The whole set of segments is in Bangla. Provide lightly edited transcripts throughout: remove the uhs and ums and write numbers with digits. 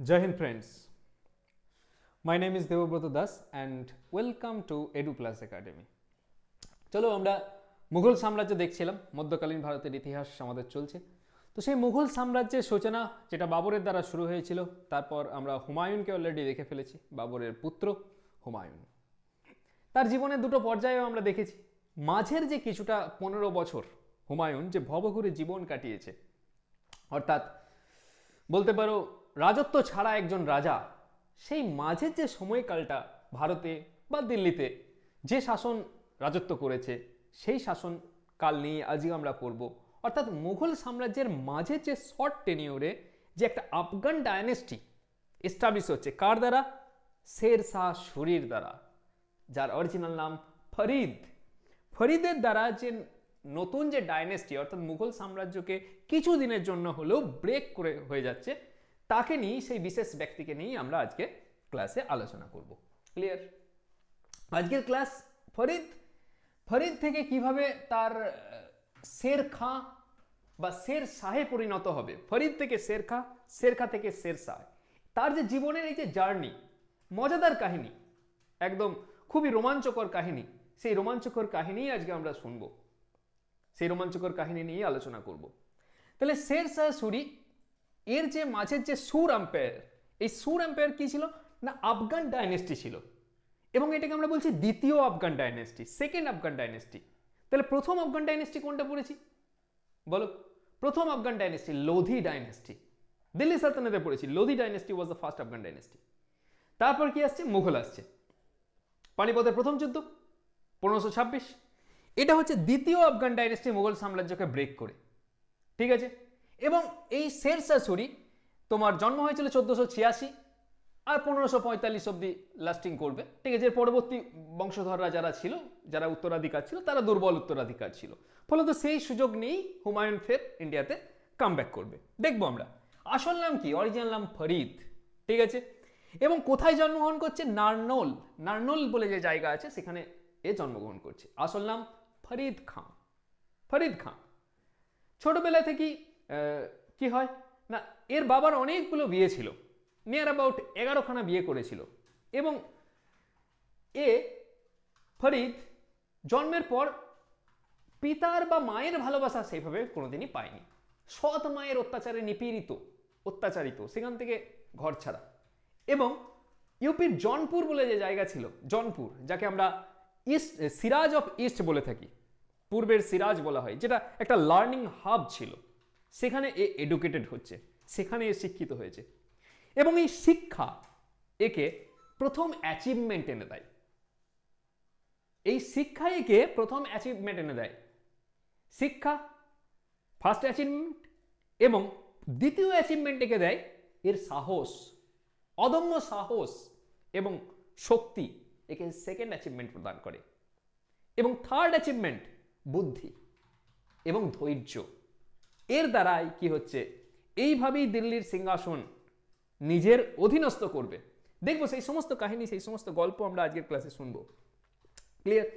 Jai Hind friends, my name is Devabroto Das and welcome to Edu Plus Academy. চলো আমরা মুঘল সাম্রাজ্য দেখছিলাম, মধ্যকালীন ভারতের ইতিহাস আমাদের চলছে। তো সেই মুঘল সাম্রাজ্যের সূচনা যেটা বাবরের দ্বারা শুরু হয়েছিল, তারপর আমরা হুমায়ুনকে অলরেডি দেখে ফেলেছি, বাবরের পুত্র হুমায়ুন। তার জীবনের দুটো পর্যায়েও আমরা দেখেছি। মাঝের যে কিছুটা 15 বছর হুমায়ুন যে ভবঘুরে জীবন কাটিয়েছে, অর্থাৎ বলতে পারো রাজত্ব ছাড়া একজন রাজা, সেই মাঝের যে সময়কালটা ভারতে বা দিল্লিতে যে শাসন রাজত্ব করেছে, সেই শাসনকাল নিয়ে আজকে আমরা পড়ব। অর্থাৎ মুঘল সাম্রাজ্যের মাঝে যে শর্ট টেনিওরে যে একটা আফগান ডায়নেস্টি এস্টাবলিশ হচ্ছে, কার দ্বারা? শের শাহ সুরির দ্বারা, যার অরিজিনাল নাম ফরিদ। ফরিদের দ্বারা যে নতুন যে ডায়নেস্টি, অর্থাৎ মুঘল সাম্রাজ্যকে কিছু দিনের জন্য হলেও ব্রেক করে হয়ে যাচ্ছে, তাকে নিয়ে, সেই বিশেষ ব্যক্তিকে নিয়ে আমরা আজকে ক্লাসে আলোচনা করব। ক্লিয়ার? আজকের ক্লাস ফরিদ। ফরিদ থেকে কিভাবে তার শের খাঁ বা শের শাহে পরিণত হবে, ফরিদ থেকে শের খাঁ, শের খাঁ থেকে শের শাহ, তার যে জীবনের এই যে জার্নি, মজাদার কাহিনী, একদম খুবই রোমাঞ্চকর কাহিনী, সেই রোমাঞ্চকর কাহিনী আজকে আমরা শুনবো, সেই রোমাঞ্চকর কাহিনী নিয়ে আলোচনা করব। তাহলে শের শাহ সুরি এর যে মাঝের যে সুর আম্পায়ার, এই সুর আম্পায়ার কি ছিল না? আফগান ডাইনেস্টি ছিল, এবং এটাকে আমরা বলছি দ্বিতীয় Afghan dynasty, second Afghan dynasty. তাহলে প্রথম আফগান ডাইনেস্টি কোনটা পড়েছি বলো? প্রথম Afghan dynasty Lodhi dynasty, Delhi সালতানাতে পড়েছি। Lodhi dynasty was the first Afghan dynasty. তারপর কি আসছে? মুঘল আসছে। পানিপথের প্রথম যুদ্ধ 1526, এটা হচ্ছে দ্বিতীয় আফগান ডাইনেস্টি মুঘল সাম্রাজ্যকে ব্রেক করে, ঠিক আছে। এবং এই শের শাহ সুরি তোমার জন্ম হয়েছিল 1486 আর 1545 অব্দি লাস্টিং করবে, ঠিক আছে। এর পরবর্তী বংশধররা যারা ছিল, যারা উত্তরাধিকার ছিল, তারা দুর্বল উত্তরাধিকার ছিল, ফলত সেই সুযোগ নিয়েই হুমায়ুন ফের ইন্ডিয়াতে কামব্যাক করবে। দেখবো আমরা আসল নাম কি, অরিজিনাল নাম ফরিদ, ঠিক আছে। এবং কোথায় জন্মগ্রহণ করছে? নারনৌল, নারনৌল বলে যে জায়গা আছে, সেখানে এ জন্মগ্রহণ করছে। আসল নাম ফরিদ খাঁ, ফরিদ খাঁ। ছোটবেলা থেকেই কি হয় না, এর বাবার অনেকগুলো বিয়ে ছিল, নিয়ার অ্যাবাউট 11খানা বিয়ে করেছিল, এবং এ ফরিদ জন্মের পর পিতার বা মায়ের ভালোবাসা সেইভাবে কোনোদিনই পায়নি। সৎ মায়ের অত্যাচারে অত্যাচারিত, সেখান থেকে ঘর ছাড়া। এবং ইউপির জনপুর বলে যে জায়গা ছিল, জনপুর, যাকে আমরা ইস্ট, সিরাজ অফ ইস্ট বলে থাকি, পূর্বের সিরাজ বলা হয়, যেটা একটা লার্নিং হাব ছিল, সেখানে এ এডুকেটেড হচ্ছে, সেখানে এ শিক্ষিত হয়েছে। এবং এই শিক্ষা একে প্রথম অ্যাচিভমেন্ট এনে দেয়, এই শিক্ষা একে প্রথম অ্যাচিভমেন্ট এনে দেয়। শিক্ষা ফার্স্ট অ্যাচিভমেন্ট, এবং দ্বিতীয় অ্যাচিভমেন্ট একে দেয় এর সাহস, অদম্য সাহস এবং শক্তি, একে সেকেন্ড অ্যাচিভমেন্ট প্রদান করে। এবং থার্ড অ্যাচিভমেন্ট বুদ্ধি এবং ধৈর্য। এর দ্বারাই কি হচ্ছে, এইভাবেই দিল্লির সিংহাসন নিজের অধীনস্থ করবে। দেখবো সেই সমস্ত কাহিনী, সেই সমস্ত গল্প আমরা আজকের ক্লাসে শুনবো। ক্লিয়ার?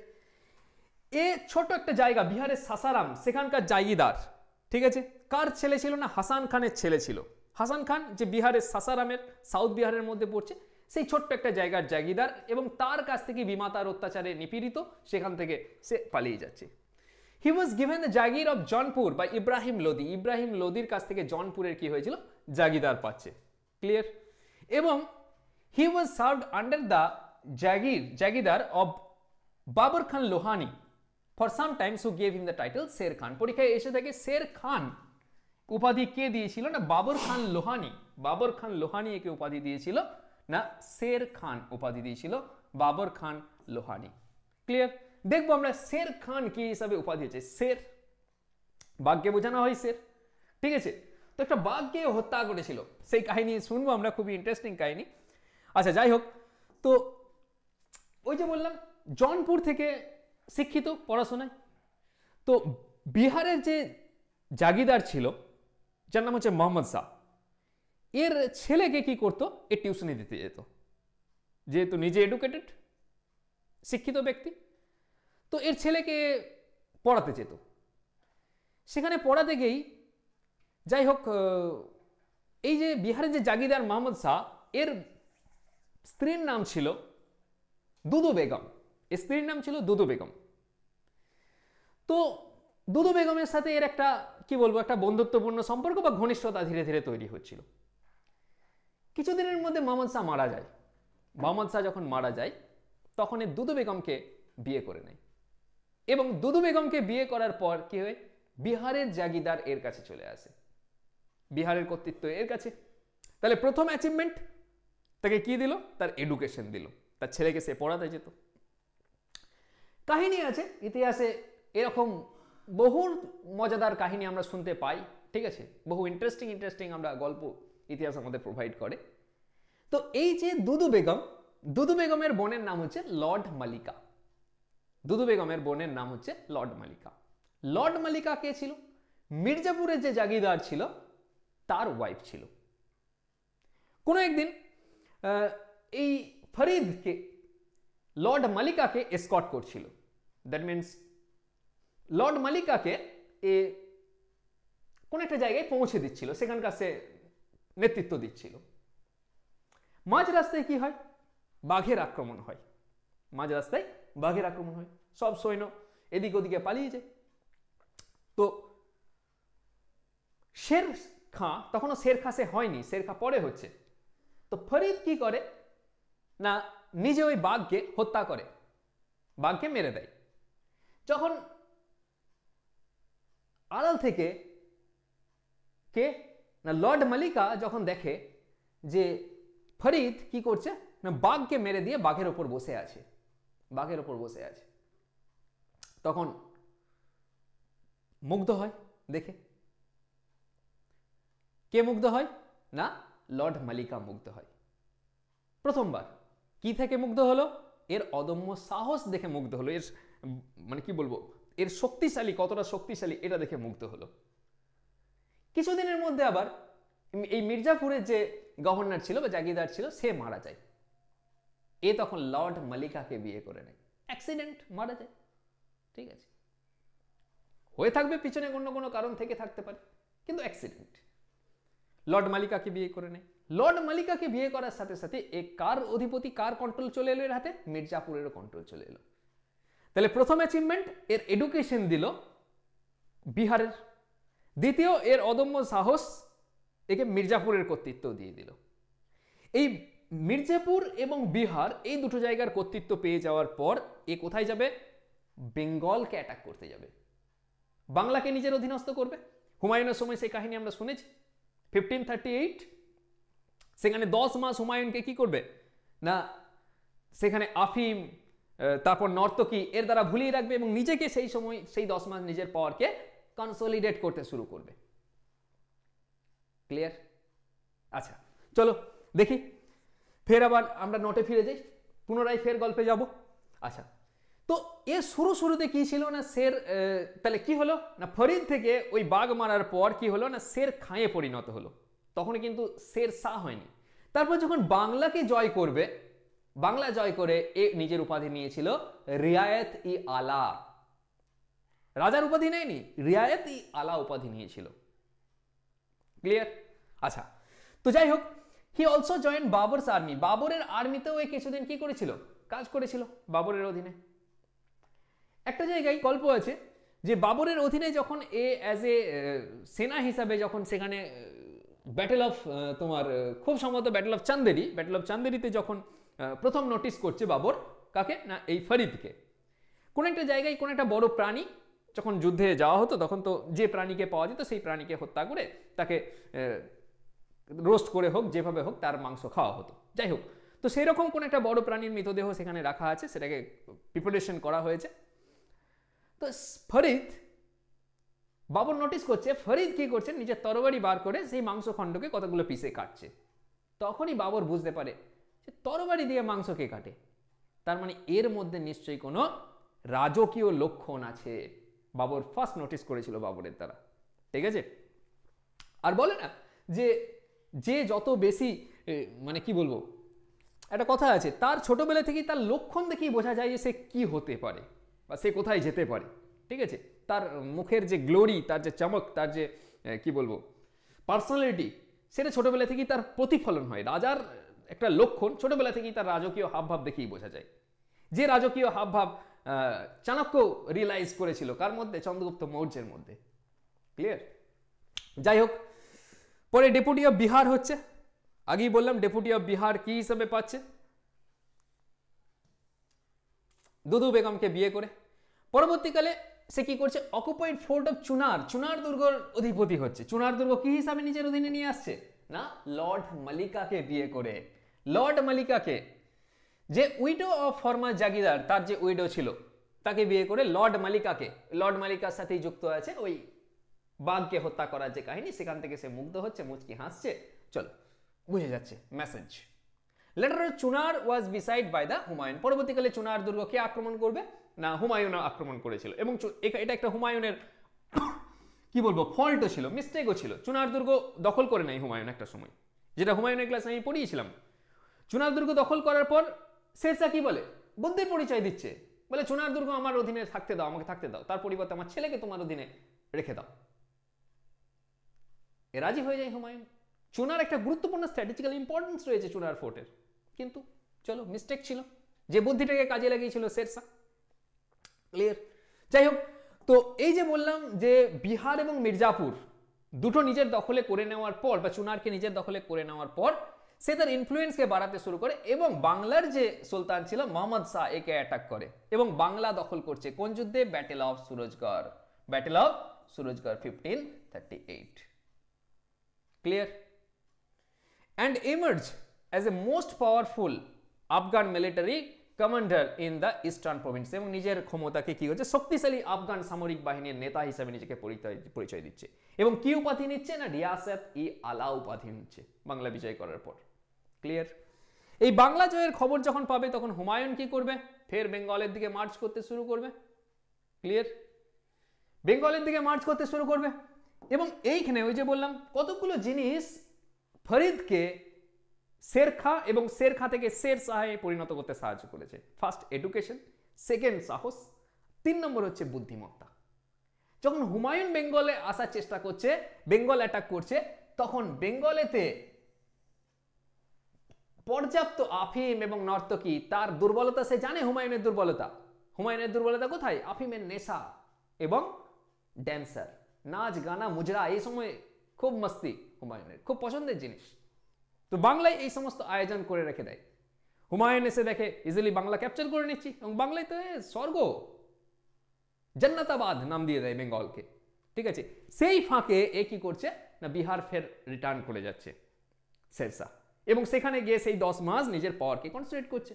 এ ছোট একটা জায়গা, বিহারের সাসারাম, সেখানকার জাগিরদার, ঠিক আছে। কার ছেলে ছিল না? হাসান খানের ছেলে ছিল। হাসান খান যে বিহারের সাসারামের, সাউথ বিহারের মধ্যে পড়ছে, সেই ছোট্ট একটা জায়গার জাগিরদার, এবং তার কাছ থেকে বিমাতার অত্যাচারে নিপীড়িত, সেখান থেকে সে পালিয়ে যাচ্ছে। He was given the jagir of Jaunpur by Ibrahim Lodi. Ibrahim লোদির কাছ থেকে জনপুরের কি হয়েছিল? জাগিরদার পাচ্ছে। ক্লিয়ার? এবং he was served under the jagirdar of Babar Khan Lohani for some times, who gave him the title Sher Khan. পরীক্ষায় এসে থাকে শের খান উপাধি কে দিয়েছিল না? বাবর খান লোহানি। বাবর খান লোহানি একে উপাধি দিয়েছিল না? শের খান উপাধি দিয়েছিল বাবর খান লোহানি। ক্লিয়ার? দেখবো আমরা শের খান কি হিসাবে উপাধি হয়েছে। শের, বাঘকে বোঝানো হয় শের, ঠিক আছে। তো একটা বাঘকে হত্যা করেছিল, সেই কাহিনী শুনবো আমরা, খুবই ইন্টারেস্টিং কাহিনী। আচ্ছা, যাই হোক, তো ওই যে বললাম জনপুর থেকে শিক্ষিত পড়াশোনায়। তো বিহারের যে জাগিরদার ছিল, যার নাম হচ্ছে মোহাম্মদ শাহ, এর ছেলেকে কি করতো? এ টিউশনি দিতে যেত, যেহেতু নিজে এডুকেটেড, শিক্ষিত ব্যক্তি, তো এর ছেলেকে পড়াতে যেত। সেখানে পড়াতে গিয়েই যাই হোক এই যে বিহারের যে জাগিরদার মোহাম্মদ শাহ, এর স্ত্রীর নাম ছিল দুদু বেগম। এর স্ত্রীর নাম ছিল দুদু বেগম। তো দুদু বেগমের সাথে এর একটা কি বলবো, একটা বন্ধুত্বপূর্ণ সম্পর্ক বা ঘনিষ্ঠতা ধীরে ধীরে তৈরি হচ্ছিল। কিছুদিনের মধ্যে মোহাম্মদ শাহ মারা যায়। মোহাম্মদ শাহ যখন মারা যায় তখন এই দুদু বেগমকে বিয়ে করে নেয়, এবং দুদু বেগমকে বিয়ে করার পর কি হয়, বিহারের জাগিরদার এর কাছে চলে আসে, বিহারের কর্তৃত্ব এর কাছে। তাহলে প্রথম অ্যাচিভমেন্ট তাকে কি দিল, তার এডুকেশন দিল, তার ছেলেকে সে পড়াতে যেত। কাহিনী আছে ইতিহাসে এরকম বহু মজাদার কাহিনী আমরা শুনতে পাই, ঠিক আছে, বহু ইন্টারেস্টিং আমরা গল্প ইতিহাস আমাদের প্রোভাইড করে। তো এই যে দুদু বেগম, দুদু বেগমের বোনের নাম হচ্ছে লর্ড মালিকা। দুদু বেগমের বোনের নাম হচ্ছে লর্ড মালিকা। লর্ড মালিকা কে ছিল? মির্জাপুরের যে জাগিরদার ছিল তার ওয়াইফ ছিল। কোনো একদিন এই ফরিদকে লর্ড মালিকাকে এসকর্ট করছিল। দ্যাট মিনস লর্ড মালিকাকে এ কোন একটা জায়গায় পৌঁছে দিচ্ছিল, সেখানকার সে নেতৃত্ব দিচ্ছিল। মাঝ রাস্তায় কি হয়, বাঘের আক্রমণ হয়। মাঝ রাস্তায় বাঘের আক্রমণ হয়, সব সৈন্য এদিক ওদিকে পালিয়ে যায়। তো শের খাঁ, তখনও শের খাঁ সে হয়নি, শের খাঁ পরে হচ্ছে। তো ফরিদ কি করে না, নিজে ওই বাঘকে হত্যা করে, বাঘকে মেরে দেয়। যখন আড়াল থেকে কে না লর্ড মালিকা যখন দেখে যে ফরিদ কি করছে না, বাঘকে মেরে দিয়ে বাঘের ওপর বসে আছে, বাঘের ওপর বসে আছে, তখন মুগ্ধ হয় দেখে। কে মুগ্ধ হয় না, লর্ড মালিকা মুগ্ধ হয় প্রথমবার। কি থেকে মুগ্ধ হলো? এর অদম্য সাহস দেখে মুগ্ধ হলো, এর মানে কি বলবো, এর শক্তিশালী, কতটা শক্তিশালী এটা দেখে মুগ্ধ হলো। কিছুদিনের মধ্যে আবার এই মির্জাপুরের যে গভর্নর ছিল বা জাগিরদার ছিল সে মারা যায়। এ তখন লর্ড মালিকাকে বিয়ে করে নেয়। অ্যাক্সিডেন্ট, মারা যায়, ঠিক আছে, হয়ে থাকবে পিছনে অন্য কোনো কারণ থেকে থাকতে পারে, কিন্তু অ্যাক্সিডেন্ট। লর্ড মালিকাকে বিয়ে করে নেয়। লর্ড মালিকাকে বিয়ে করার সাথে সাথে এ কার অধিপতি, কার কন্ট্রোল চলে এলো এর হাতে? মির্জাপুরেরও কন্ট্রোল চলে এলো। তাহলে প্রথম অ্যাচিভমেন্ট এর এডুকেশন দিল বিহারের, দ্বিতীয় এর অদম্য সাহস একে মির্জাপুরের কর্তৃত্ব দিয়ে দিল। এই মির্জাপুর এবং বিহার এই দুটো জায়গার কর্তৃত্ব পেয়ে যাওয়ার পর এ কোথায় যাবে? বেঙ্গলকে অ্যাটাক করতে যাবে, বাংলাকে নিজের অধীনস্থ করবে। হুমায়ুনের সময় সেই কাহিনী আমরা শুনেছি। 1538 সেখানে 10 মাস হুমায়ুনকে কি করবে না, সেখানে আফিম, তারপর নর্তকী এর দ্বারা ভুলিয়ে রাখবে এবং নিজেকে সেই সময় সেই 10 মাস নিজের পাওয়ারকে কনসলিডেট করতে শুরু করবে। ক্লিয়ার? আচ্ছা চলো দেখি, ফের আবার আমরা নোটে ফিরে যাই, পুনরায় ফের গল্পে যাব। আচ্ছা, তো এর শুরুতে কি ছিল না, শের তাহলে কি হলো না, ফরিদ থেকে ওই বাঘ মারার পর কি হলো না, শের খাঁয়ে পরিণত হলো। তখন কিন্তু শের শাহ হয়নি। তারপর যখন বাংলাকে জয় করবে, বাংলা জয় করে এ নিজের উপাধি নিয়েছিল রিয়ায়েত ই আলা। রাজার উপাধি নেয়নি, রিয়ায়েত ই আলা উপাধি নিয়েছিল। ক্লিয়ার? আচ্ছা, তো যাই হোক, he also join Babur's army. বাবরের আর্মিতেও এই কিছুদিন কি করেছিল, কাজ করেছিল বাবরের অধীনে। একটা জায়গায় গল্প আছে যে বাবরের অধীনে যখন এ অ্যাজ এ সেনা হিসাবে যখন সেখানে ব্যাটেল অফ তোমার খুব সম্ভবত ব্যাটেল অফ চান্দেরিতে যখন প্রথম নোটিস করছে বাবর, কাকে না, এই ফরিদকে। কোন একটা জায়গায় কোন একটা বড় প্রাণী যখন যুদ্ধে যাওয়া হতো, তখন তো যে প্রাণীকে পাওয়া যেত সেই প্রাণীকে হত্যা করে তাকে রোস্ট করে হোক, যেভাবে হোক তার মাংস খাওয়া হতো। যাই হোক, তো সেই রকম কোন একটা বড় প্রাণীর মৃতদেহ সেখানে রাখা আছে, সেটাকে প্রিপারেশন করা হয়েছে। তো ফরিদ, বাবর নোটিস করছে ফরিদ কি করছে, নিজের তরবারি বার করে সেই মাংস খণ্ডকে কতগুলো পিসে কাটছে। তখনই বাবর বুঝতে পারে যে তরবারি দিয়ে মাংস কে কাটে, তার মানে এর মধ্যে নিশ্চয়ই কোনো রাজকীয় লক্ষণ আছে। বাবর ফার্স্ট নোটিস করেছিল বাবরের দ্বারা, ঠিক আছে। আর বলে না যে যে যত বেশি মানে কি বলবো, একটা কথা আছে, তার ছোটবেলা থেকেই তার লক্ষণ দেখেই বোঝা যায় যে সে কি হতে পারে বা সে কোথায় যেতে পারে, ঠিক আছে। তার মুখের যে গ্লোরি, তার যে চমক, তার যে কি বলবো পার্সোনালিটি, সেটা ছোটবেলা থেকেই তার প্রতিফলন হয়। রাজার একটা লক্ষণ ছোটবেলা থেকেই তার রাজকীয় হাবভাব দেখেই বোঝা যায়। যে রাজকীয় হাবভাব চাণক্য রিয়েলাইজ করেছিল কার মধ্যে? চন্দ্রগুপ্ত মৌর্যের মধ্যে। ক্লিয়ার? যাই হোক, পরে ডেপুটি অফ বিহার হচ্ছে। আগেই বললাম ডেপুটি অফ বিহার কি হিসেবে পাচ্ছে? দুদু বেগমকে বিয়ে করে। পরবর্তীকালে সে কি করছে? Occupied fort of Chunar, Chunar দুর্গর অধিপতি হচ্ছে। চুনার দুর্গ কি হিসাবে নিজের অধীনে নিয়ে আসছে? না, লর্ড মালিকাকে বিয়ে করে। লর্ড মালিকাকে, যে উইডো অফ ফর্মার জাগিরদার, তার যে উইডো ছিল তাকে বিয়ে করে লর্ড মালিকাকে, লর্ড মালিকার সাথেই যুক্ত আছে ওই বাঘকে হত্যা করার যে কাহিনী, সেখান থেকে সে মুগ্ধ হচ্ছে, মুচকি হাসছে। চলো, বুঝে যাচ্ছে message. Later Chunar was beside by the Humayun. পরবর্তীকালে চুনার দুর্গ কে আক্রমণ করবে? না, হুমায়ুন আক্রমণ করেছিল। এবং এটা একটা হুমায়ুনের কি বলবো ফল্টও ছিল, মিস্টেকও ছিল। চুনার দুর্গ দখল করে নাই হুমায়ুন একটা সময়, যেটা হুমায়ুনের ক্লাসে আমি পড়িয়েছিলাম। চুনার দুর্গ দখল করার পর শেরশাহ কি বলে? বুদ্ধির পরিচয় দিচ্ছে, বলে চুনার দুর্গ আমার অধীনে থাকতে দাও, আমাকে থাকতে দাও, তার পরিবর্তে আমার ছেলেকে তোমার অধীনে রেখে দাও। এ রাজি হয়ে যায় হুমায়ুন। চুনার একটা গুরুত্বপূর্ণ স্ট্র্যাটেজিক্যাল ইম্পর্টেন্স রয়েছে চুনার ফোর্টের, কিন্তু চলো মিস্টেক ছিল, যে বুদ্ধিটাকে কাজে লাগিয়েছিল শেরশাহ। ক্লিয়ার? যাই হোক, তো এই যে বললাম যে বিহার এবং মির্জাপুর দুটো নিজের দখলে করে নেওয়ার পর, বা চুনারকে নিজের দখলে করে নেওয়ার পর, সে তার ইনফ্লুয়েন্সকে বাড়াতে শুরু করে এবং বাংলার যে সুলতান ছিল মোহাম্মদ শাহ একে অ্যাটাক করে এবং বাংলা দখল করছে। কোন যুদ্ধে? Battle of Surajgarh. Battle of Surajgarh 1538। Clear? and emerged as a most powerful Afghan military commander in the eastern province। এবং নিজের ক্ষমতাকে কি হচ্ছে? শক্তিশালী আফগান সামরিক বাহিনীর নেতা হিসেবে নিজেকে পরিচয় দিচ্ছে। এবং কি উপাধি নিচ্ছে? না, রিয়াসত ই আলা উপাধি নিচ্ছে বাংলা বিজয় করার পর। ক্লিয়ার? এই বাংলা জয়ের খবর যখন পাবে তখন হুমায়ুন কি করবে? ফের বেঙ্গলের দিকে মার্চ করতে শুরু করবে। ক্লিয়ার? বেঙ্গলের দিকে মার্চ করতে শুরু করবে। এবং এইখানে ওই যে বললাম কতগুলো জিনিস ফরিদকে শেরখা এবং শেরখা থেকে শের শাহে পরিণত করতে সাহায্য করেছে। ফার্স্ট এডুকেশন, সেকেন্ড সাহস, 3 নম্বর হচ্ছে বুদ্ধিমত্তা। যখন হুমায়ুন বেঙ্গলে আসার চেষ্টা করছে, বেঙ্গল অ্যাটাক করছে, তখন বেঙ্গলেতে পর্যাপ্ত আফিম এবং নর্তকী, তার দুর্বলতা সে জানে। হুমায়ুনের দুর্বলতা, হুমায়ুনের দুর্বলতা কোথায়? আফিমের নেশা এবং ড্যান্সার, নাচ গানা মুজরা, এই সময় খুব মস্তি হুমায়ুনের, খুব পছন্দের জিনিস। তো বাংলায় এই সমস্ত আয়োজন করে রেখে দেয়। হুমায়ুন এসে দেখে ইজিলি বাংলা ক্যাপচার করে নিচ্ছি, এবং বাংলায় তো স্বর্গ, জান্নাতাবাদ নাম দিয়ে দেয় বেঙ্গলকে। ঠিক আছে? সেই ফাঁকে এ কি করছে? না, বিহার ফের রিটার্ন করে যাচ্ছে শেরশাহ, এবং সেখানে গিয়ে সেই 10 মাস নিজের পাওয়ারকে কনসেন্ট্রেট করছে।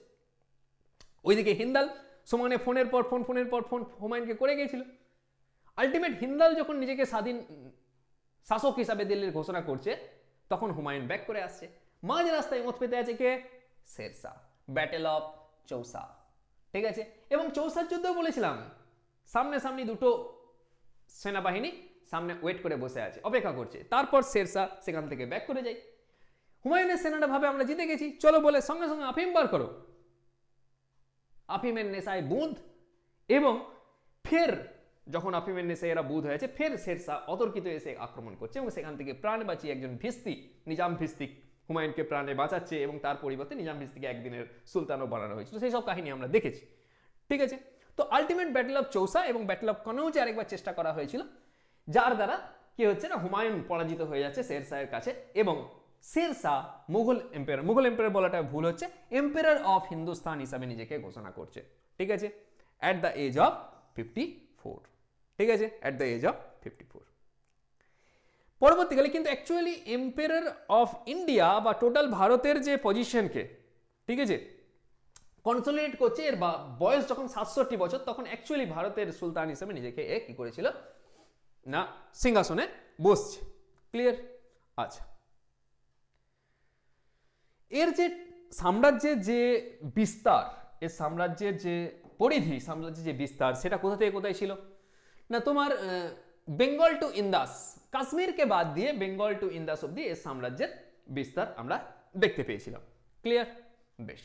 ওইদিকে হিন্দাল সমানে ফোনের পর ফোন হুমায়ুনকে করে গিয়েছিল। আলটিমেট হিন্দাল যখন নিজেকে স্বাধীন শাসক হিসাবে দিল্লির ঘোষণা করছে, তখন হুমায়ুন ব্যাক করে আসছে। মাঝ রাস্তায় মত পেতে আছে কে? শেরশাহ। Battle of Chausa. ঠিক আছে? এবং চৌসার যুদ্ধও বলেছিলাম, সামনাসামনি দুটো সেনাবাহিনী সামনে ওয়েট করে বসে আছে, অপেক্ষা করছে। তারপর শেরশাহ সেখান থেকে ব্যাক করে যায়। হুমায়ুনের সেনাটা ভাবে আমরা জিতে গেছি, চলো বলে সঙ্গে সঙ্গে আফিম বার করো। আফিমের নেশায় বুঁদ, এবং ফের যখন আফিমের নেশায় এরা বুঁদ হয়েছে, ফের শেরশাহ অতর্কিত এসে আক্রমণ করছে এবং সেখান থেকে প্রাণ বাঁচিয়ে একজন ভিস্তি, নিজাম ভিস্তিক হুমায়ুনকে প্রাণে বাঁচাচ্ছে, এবং তার পরিবর্তে নিজাম ভিস্তিকে একদিনের সুলতানও বানানো হয়েছিল। সেই সব কাহিনী আমরা দেখেছি। ঠিক আছে? তো আলটিমেট ব্যাটেল অফ চৌসা এবং ব্যাটেল অফ কনৌজে আরেকবার চেষ্টা করা হয়েছিল, যার দ্বারা কি হচ্ছে না, হুমায়ুন পরাজিত হয়ে যাচ্ছে শেরশাহের কাছে, এবং শেরশাহ মুঘল এম্পায়ার বলাটা ভুল হচ্ছে, এম্পায়ার অফ হিন্দুস্তান হিসাবে নিজেকে ঘোষণা করছে। ঠিক আছে? At the age of 54। ঠিক আছে? At the age of 54। পরবর্তীকালে কিন্তু অ্যাকচুয়ালি এম্পায়ার অফ ইন্ডিয়া বা টোটাল ভারতের যে পজিশনকে, ঠিক আছে, কনসলিডেট করছে, এর বয়স যখন 67 বছর, তখন অ্যাকচুয়ালি ভারতের সুলতান হিসেবে নিজেকে কি করেছিল না, সিংহাসনে বসছে। ক্লিয়ার? আচ্ছা, এর যে সাম্রাজ্যের যে বিস্তার, এর সাম্রাজ্যের যে পরিধি, সাম্রাজ্যের যে বিস্তার, সেটা কোথা থেকে কোথায় ছিল না, তোমার বেঙ্গল টু ইন্দাস, কাশ্মীরকে বাদ দিয়ে বেঙ্গল টু ইন্দাস অব্দি এর সাম্রাজ্যের বিস্তার আমরা দেখতে পেয়েছিলাম। ক্লিয়ার? বেশ।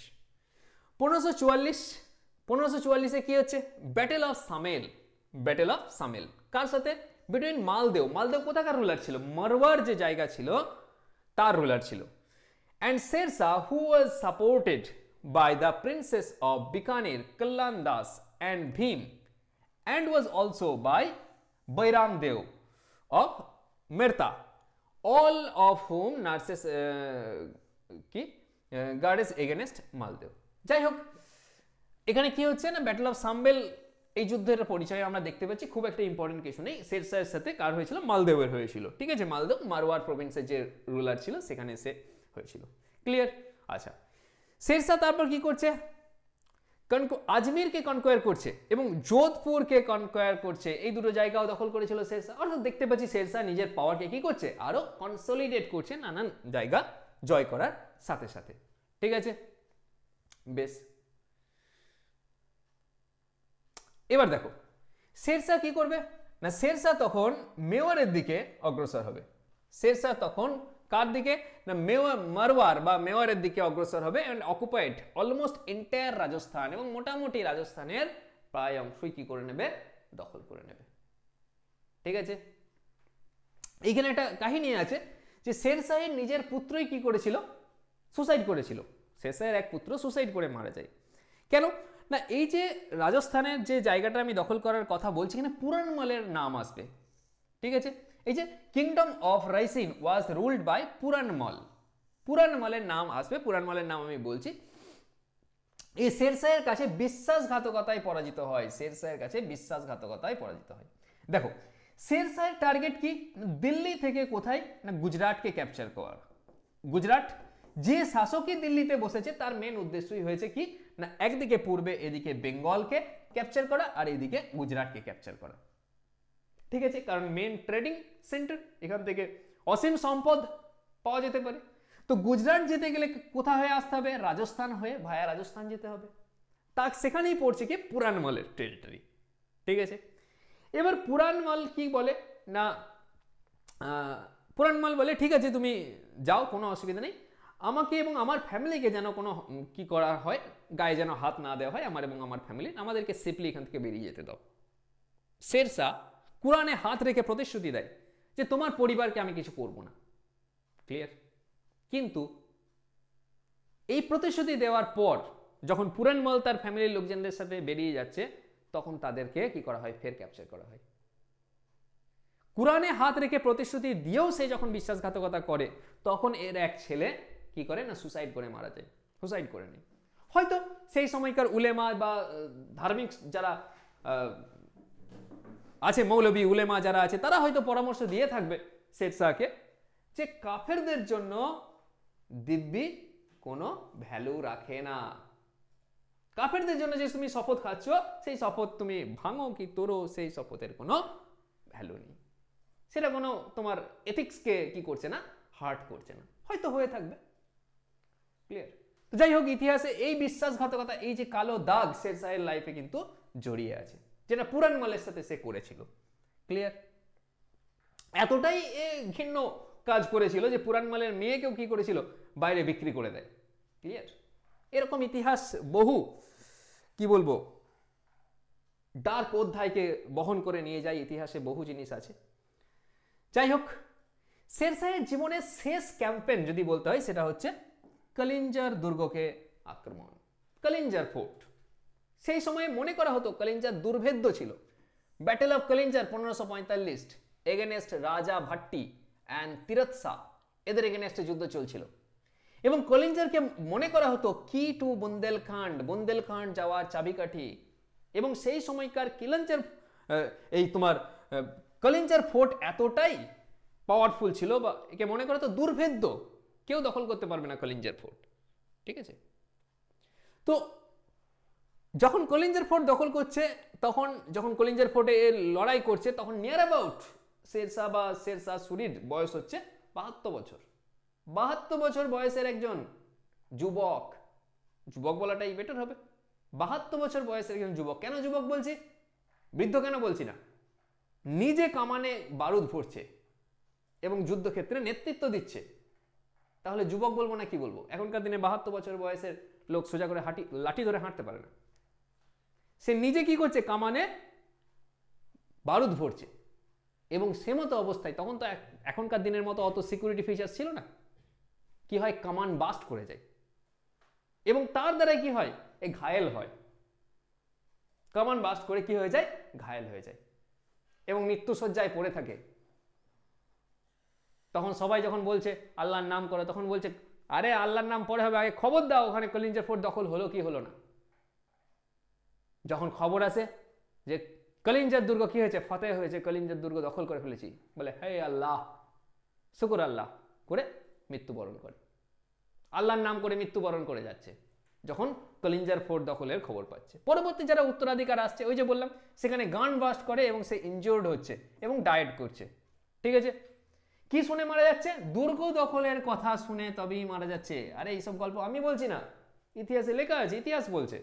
1544 কি হচ্ছে? Battle of Samel. Battle of Samel কার সাথে? বিটুইন মালদেও কোথাকার রুলার ছিল? মারওয়ার যে জায়গা ছিল তার রুলার ছিল। And Sher Shah who was supported by the princes of Bikaner, Kalyan Das and Bhim, and was also by Bairam Deo of Merta, all of whom nurses কি গার্ডেস এগেনস্ট মালদেও। যাই হোক, এখানে কি হচ্ছে না, ব্যাটল অফ সাম্বেল এই যুদ্ধের পরিচয় আমরা দেখতে পাচ্ছি। খুব একটা ইম্পর্টেন্ট কিছু নেই। শেরশাহের সাথে কার হয়েছিল? মালদেবের হয়েছিল। ঠিক আছে, মালদেব মারওয়ার প্রভিন্সের যে রুলার ছিল সেখানে সে হয়েছিল। ক্লিয়ার? আচ্ছা, শেরশাহ তারপর কি করছে? আজমিরকে কনকোয়ার করছে এবং যোধপুরকে কনকোয়ার করছে। এই দুটো জায়গাও দখল করেছিল শেরশাহ। অর্থাৎ দেখতে পাচ্ছি শেরশাহ নিজের পাওয়ারকে কি করছে? আরো কনসলিডেট করছে নানান জায়গা জয় করার সাথে সাথে। ঠিক আছে, বেশ। এবার দেখো শেরশাহ কি করবে না, শেরশাহ তখন মেওয়ারের দিকে অগ্রসর হবে। শেরশাহ তখন কার দিকে না, মারওয়ার বা মেওয়ারের দিকে অগ্রসর হবে and occupied almost entire Rajasthan, এবং মোটামুটি রাজস্থানের প্রায় অংশই কি করে নেবে? দখল করে নেবে। ঠিক আছে, এইখানে একটা কাহিনী আছে যে শেরশাহের নিজের পুত্রই কি করেছিল? সুসাইড করেছিল। শেরশাহের এক পুত্র সুসাইড করে মারা যায়। কেন না, এই যে রাজস্থানের যে জায়গাটা আমি দখল করার কথা বলছি, এখানে পুরানমলের নাম আসবে। ঠিক আছে, এই যে kingdom of Raisen was ruled by Puranmal, পুরানমলের নাম আসবে। পুরানমলের নাম আমি বলছি। এই শেরশাহের কাছে বিশ্বাসঘাতকতায় পরাজিত হয়। শেরশাহের কাছে বিশ্বাসঘাতকতায় পরাজিত হয়। দেখো শেরশাহের টার্গেট কি? দিল্লি থেকে কোথায় না, গুজরাটকে ক্যাপচার করা। গুজরাট যে শাসকই দিল্লিতে বসেছে তার মেন উদ্দেশ্যই হয়েছে কি না, একদিকে পূর্বে এদিকে বেঙ্গলকে ক্যাপচার করা আর এদিকে গুজরাটকে ক্যাপচার করা। ঠিক আছে, কারণ মেন ট্রেডিং সেন্টার, এখান থেকে অসীম সম্পদ পাওয়া যেতে পারে। তো গুজরাট যেতে গেলে কোথা হয়ে আসতে হবে? রাজস্থান হয়ে ভায়া রাজস্থান যেতে হবে। তা সেখানেই পড়ছে কি পুরানমলের টেরিটরি। ঠিক আছে, এবার পুরানমল কি বলে না, পুরানমল বলে ঠিক আছে তুমি যাও, কোনো অসুবিধা নেই, আমাকে এবং আমার ফ্যামিলিকে যেন কোনো কি করা হয়, গায়ে যেন হাত না দেওয়া হয় আমার এবং আমার ফ্যামিলি, আমাদেরকে সেফলি এখান থেকে বেরিয়ে যেতে দাও। শেরশাহ কুরআনে হাত রেখে প্রতিশ্রুতি দেয় যে তোমার পরিবারকে আমি কিছু করব না। ক্লিয়ার? কিন্তু এই প্রতিশ্রুতি দেওয়ার পর যখন পুরানমল তার ফ্যামিলির লোকজনদের সাথে বেরিয়ে যাচ্ছে, তখন তাদেরকে কি করা হয়? ফের ক্যাপচার করা হয়। কুরআনে হাত রেখে প্রতিশ্রুতি দিয়েও সে যখন বিশ্বাসঘাতকতা করে, তখন এর এক ছেলে কি করে না, সুসাইড করে মারা যায়। সুসাইড করে নেয়। হয়তো সেই সময়কার উলেমা বা ধার্মিক যারা আছে, মৌলবী উলেমা যারা আছে, তারা হয়তো পরামর্শ দিয়ে থাকবে শেরশাহকে যে কাফেরদের জন্য দিব্যি কোনো ভ্যালু রাখে না। কাফেরদের জন্য যে তুমি শপথ খাচ্ছ, সেই শপথ তুমি ভাঙো কি তোরো, সেই শপথের কোনো ভ্যালু নেই। সেটা কোনো তোমার এথিক্সকে কি করছে না, হার্ট করছে না। হয়তো হয়ে থাকবে। ক্লিয়ার? যাই হোক, ইতিহাসে এই বিশ্বাসঘাতকতা, এই যে কালো দাগ শেরশাহের লাইফে কিন্তু জড়িয়ে আছে, যেটা পুরানমলের সাথে সে করেছিল। ক্লিয়ার? এতটাই এ ঘৃণ্য কাজ করেছিল যে পুরানমলের মেয়েকেও কি করেছিল, বাইরে বিক্রি করে দেয়। ক্লিয়ার? এরকম ইতিহাস বহু কি বলবো ডার্ক অধ্যায়কে বহন করে নিয়ে যায়। ইতিহাসে বহু জিনিস আছে। যাই হোক, শেরশাহের জীবনের শেষ ক্যাম্পেন যদি বলতে হয়, সেটা হচ্ছে কলিঞ্জার দুর্গকে আক্রমণ, কলিঞ্জার ফোর্ট। সেই সময়ে মনে করা হতো কলিঞ্জার দুর্ভেদ্য ছিল। ব্যাটেল অফ কলিঞ্জার 1545 এগেনেস্ট রাজা ভাট্টি অ্যান্ড তিরথ শাহ, এদের এগেনেস্টে যুদ্ধ চলছিল এবং কলিঞ্জারকে মনে করা হতো কি টু বুন্দেলখান্ড, বুন্দেলখান্ড যাওয়ার চাবিকাঠি। এবং সেই সময়কার কিলঞ্জার এই তোমার কলিঞ্জার ফোর্ট এতটাই পাওয়ারফুল ছিল বা একে মনে করা হতো দুর্ভেদ্য, কেউ দখল করতে পারবে না কলিঞ্জার ফোর্ট। ঠিক আছে, তো যখন কলিঞ্জার ফোর্ট দখল করছে, তখন যখন কলিঞ্জার ফোর্টে লড়াই করছে, তখন নিয়ার অ্যাবাউট শেরশাহ বা শেরশাহ সুরির বয়স হচ্ছে 72 বছর। 72 বছর বয়সের একজন যুবক, যুবক বলাটাই বেটার হবে, 72 বছর বয়সের একজন যুবক। কেন যুবক বলছি, বৃদ্ধ কেন বলছি না, নিজে কামানে বারুদ ভরছে এবং যুদ্ধক্ষেত্রে নেতৃত্ব দিচ্ছে, তাহলে যুবক বলবো না কি বলবো? এখনকার দিনে 72 বছর বয়সের লোক সোজা করে লাঠি ধরে হাঁটতে পারে না। সে নিজে কি করছে, কামানে বারুদ ভরছে এবং সে মতো অবস্থায়, তখন তো এখনকার দিনের মতো অত সিকিউরিটি ফিচার্স ছিল না, কি হয়, কামান বাস্ট করে যায় এবং তার দ্বারা কি হয়, এ ঘায়েল হয়, কামান বাস্ট করে কি হয়ে যায়, ঘায়েল হয়ে যায় এবং মৃত্যুশয্যায় পড়ে থাকে। তখন সবাই যখন বলছে আল্লাহর নাম করো, তখন বলছে আরে আল্লাহর নাম পরে হবে, আগে খবর দাও ওখানে কলিঞ্জের ফোর্ট দখল হলো কি হলো না। যখন খবর আসে যে কলিঞ্জের দুর্গ কি হয়েছে, ফতেহ হয়েছে, কলিঞ্জের দুর্গ দখল করে ফেলেছি, বলে হে আল্লাহ, শুকুর আল্লাহ করে মৃত্যুবরণ করে, আল্লাহর নাম করে মৃত্যুবরণ করে যাচ্ছে যখন কলিঞ্জার ফোর্ট দখলের খবর পাচ্ছে। পরবর্তী যারা উত্তরাধিকার আসছে, ওই যে বললাম সেখানে গান বাস্ট করে এবং সে ইনজিওর্ড হচ্ছে এবং ডায়েট করছে, ঠিক আছে। কি শুনে মারা যাচ্ছে, দুর্গ দখলের কথা শুনে তবেই মারা যাচ্ছে। আরে এইসব গল্প আমি বলছি না, ইতিহাসে লেখা আছে, ইতিহাস বলছে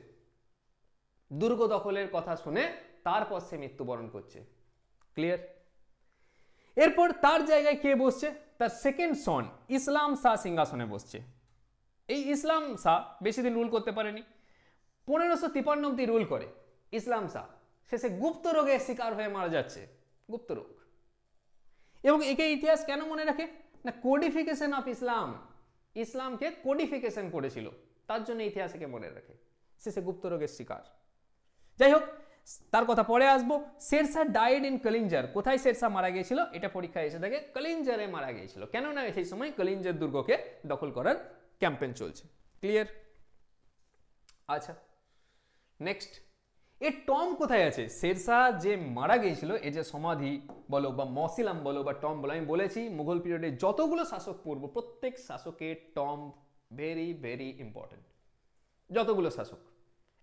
দুর্গ দখলের কথা শুনে তারপর সে মৃত্যুবরণ করছে। ক্লিয়ার? এরপর তার জায়গায় কে বসছে, তার সেকেন্ড সন ইসলাম শাহ সিংহাসনে বসছে। এই ইসলাম শাহ বেশি দিন রুল করতে পারেনি, 1553 অব্দি রুল করে ইসলাম শাহ। শেষে গুপ্ত রোগের শিকার হয়ে মারা যাচ্ছে, গুপ্ত রোগ। এবং একে ইতিহাস কেন মনে রাখে না, কোডিফিকেশন অফ ইসলাম, ইসলামকে কোডিফিকেশন করেছিল, তার জন্য ইতিহাস একে মনে রাখে। শেষে গুপ্ত রোগের শিকার। যাই হোক, তার কথা পরে আসবো। Sher Shah died in Kalinjar. কোথায় শেরশাহ মারা গিয়েছিল, এটা পরীক্ষায় এসে থাকে, কলিঞ্জারে মারা গিয়েছিল। কেননা সেই সময় কলিঞ্জার দুর্গকে দখল করার ক্যাম্পেইন চলছে। ক্লিয়ার? আচ্ছা, নেক্সট, এর টম কোথায় আছে? শেরশাহ যে মারা গিয়েছিল, এ যে সমাধি বলো বা মসিলাম বলো বা টম বলো, আমি বলেছি মুঘল পিরিয়ডে যতগুলো শাসক পূর্ব, প্রত্যেক শাসকের টম ভেরি ভেরি ইম্পর্টেন্ট। যতগুলো শাসক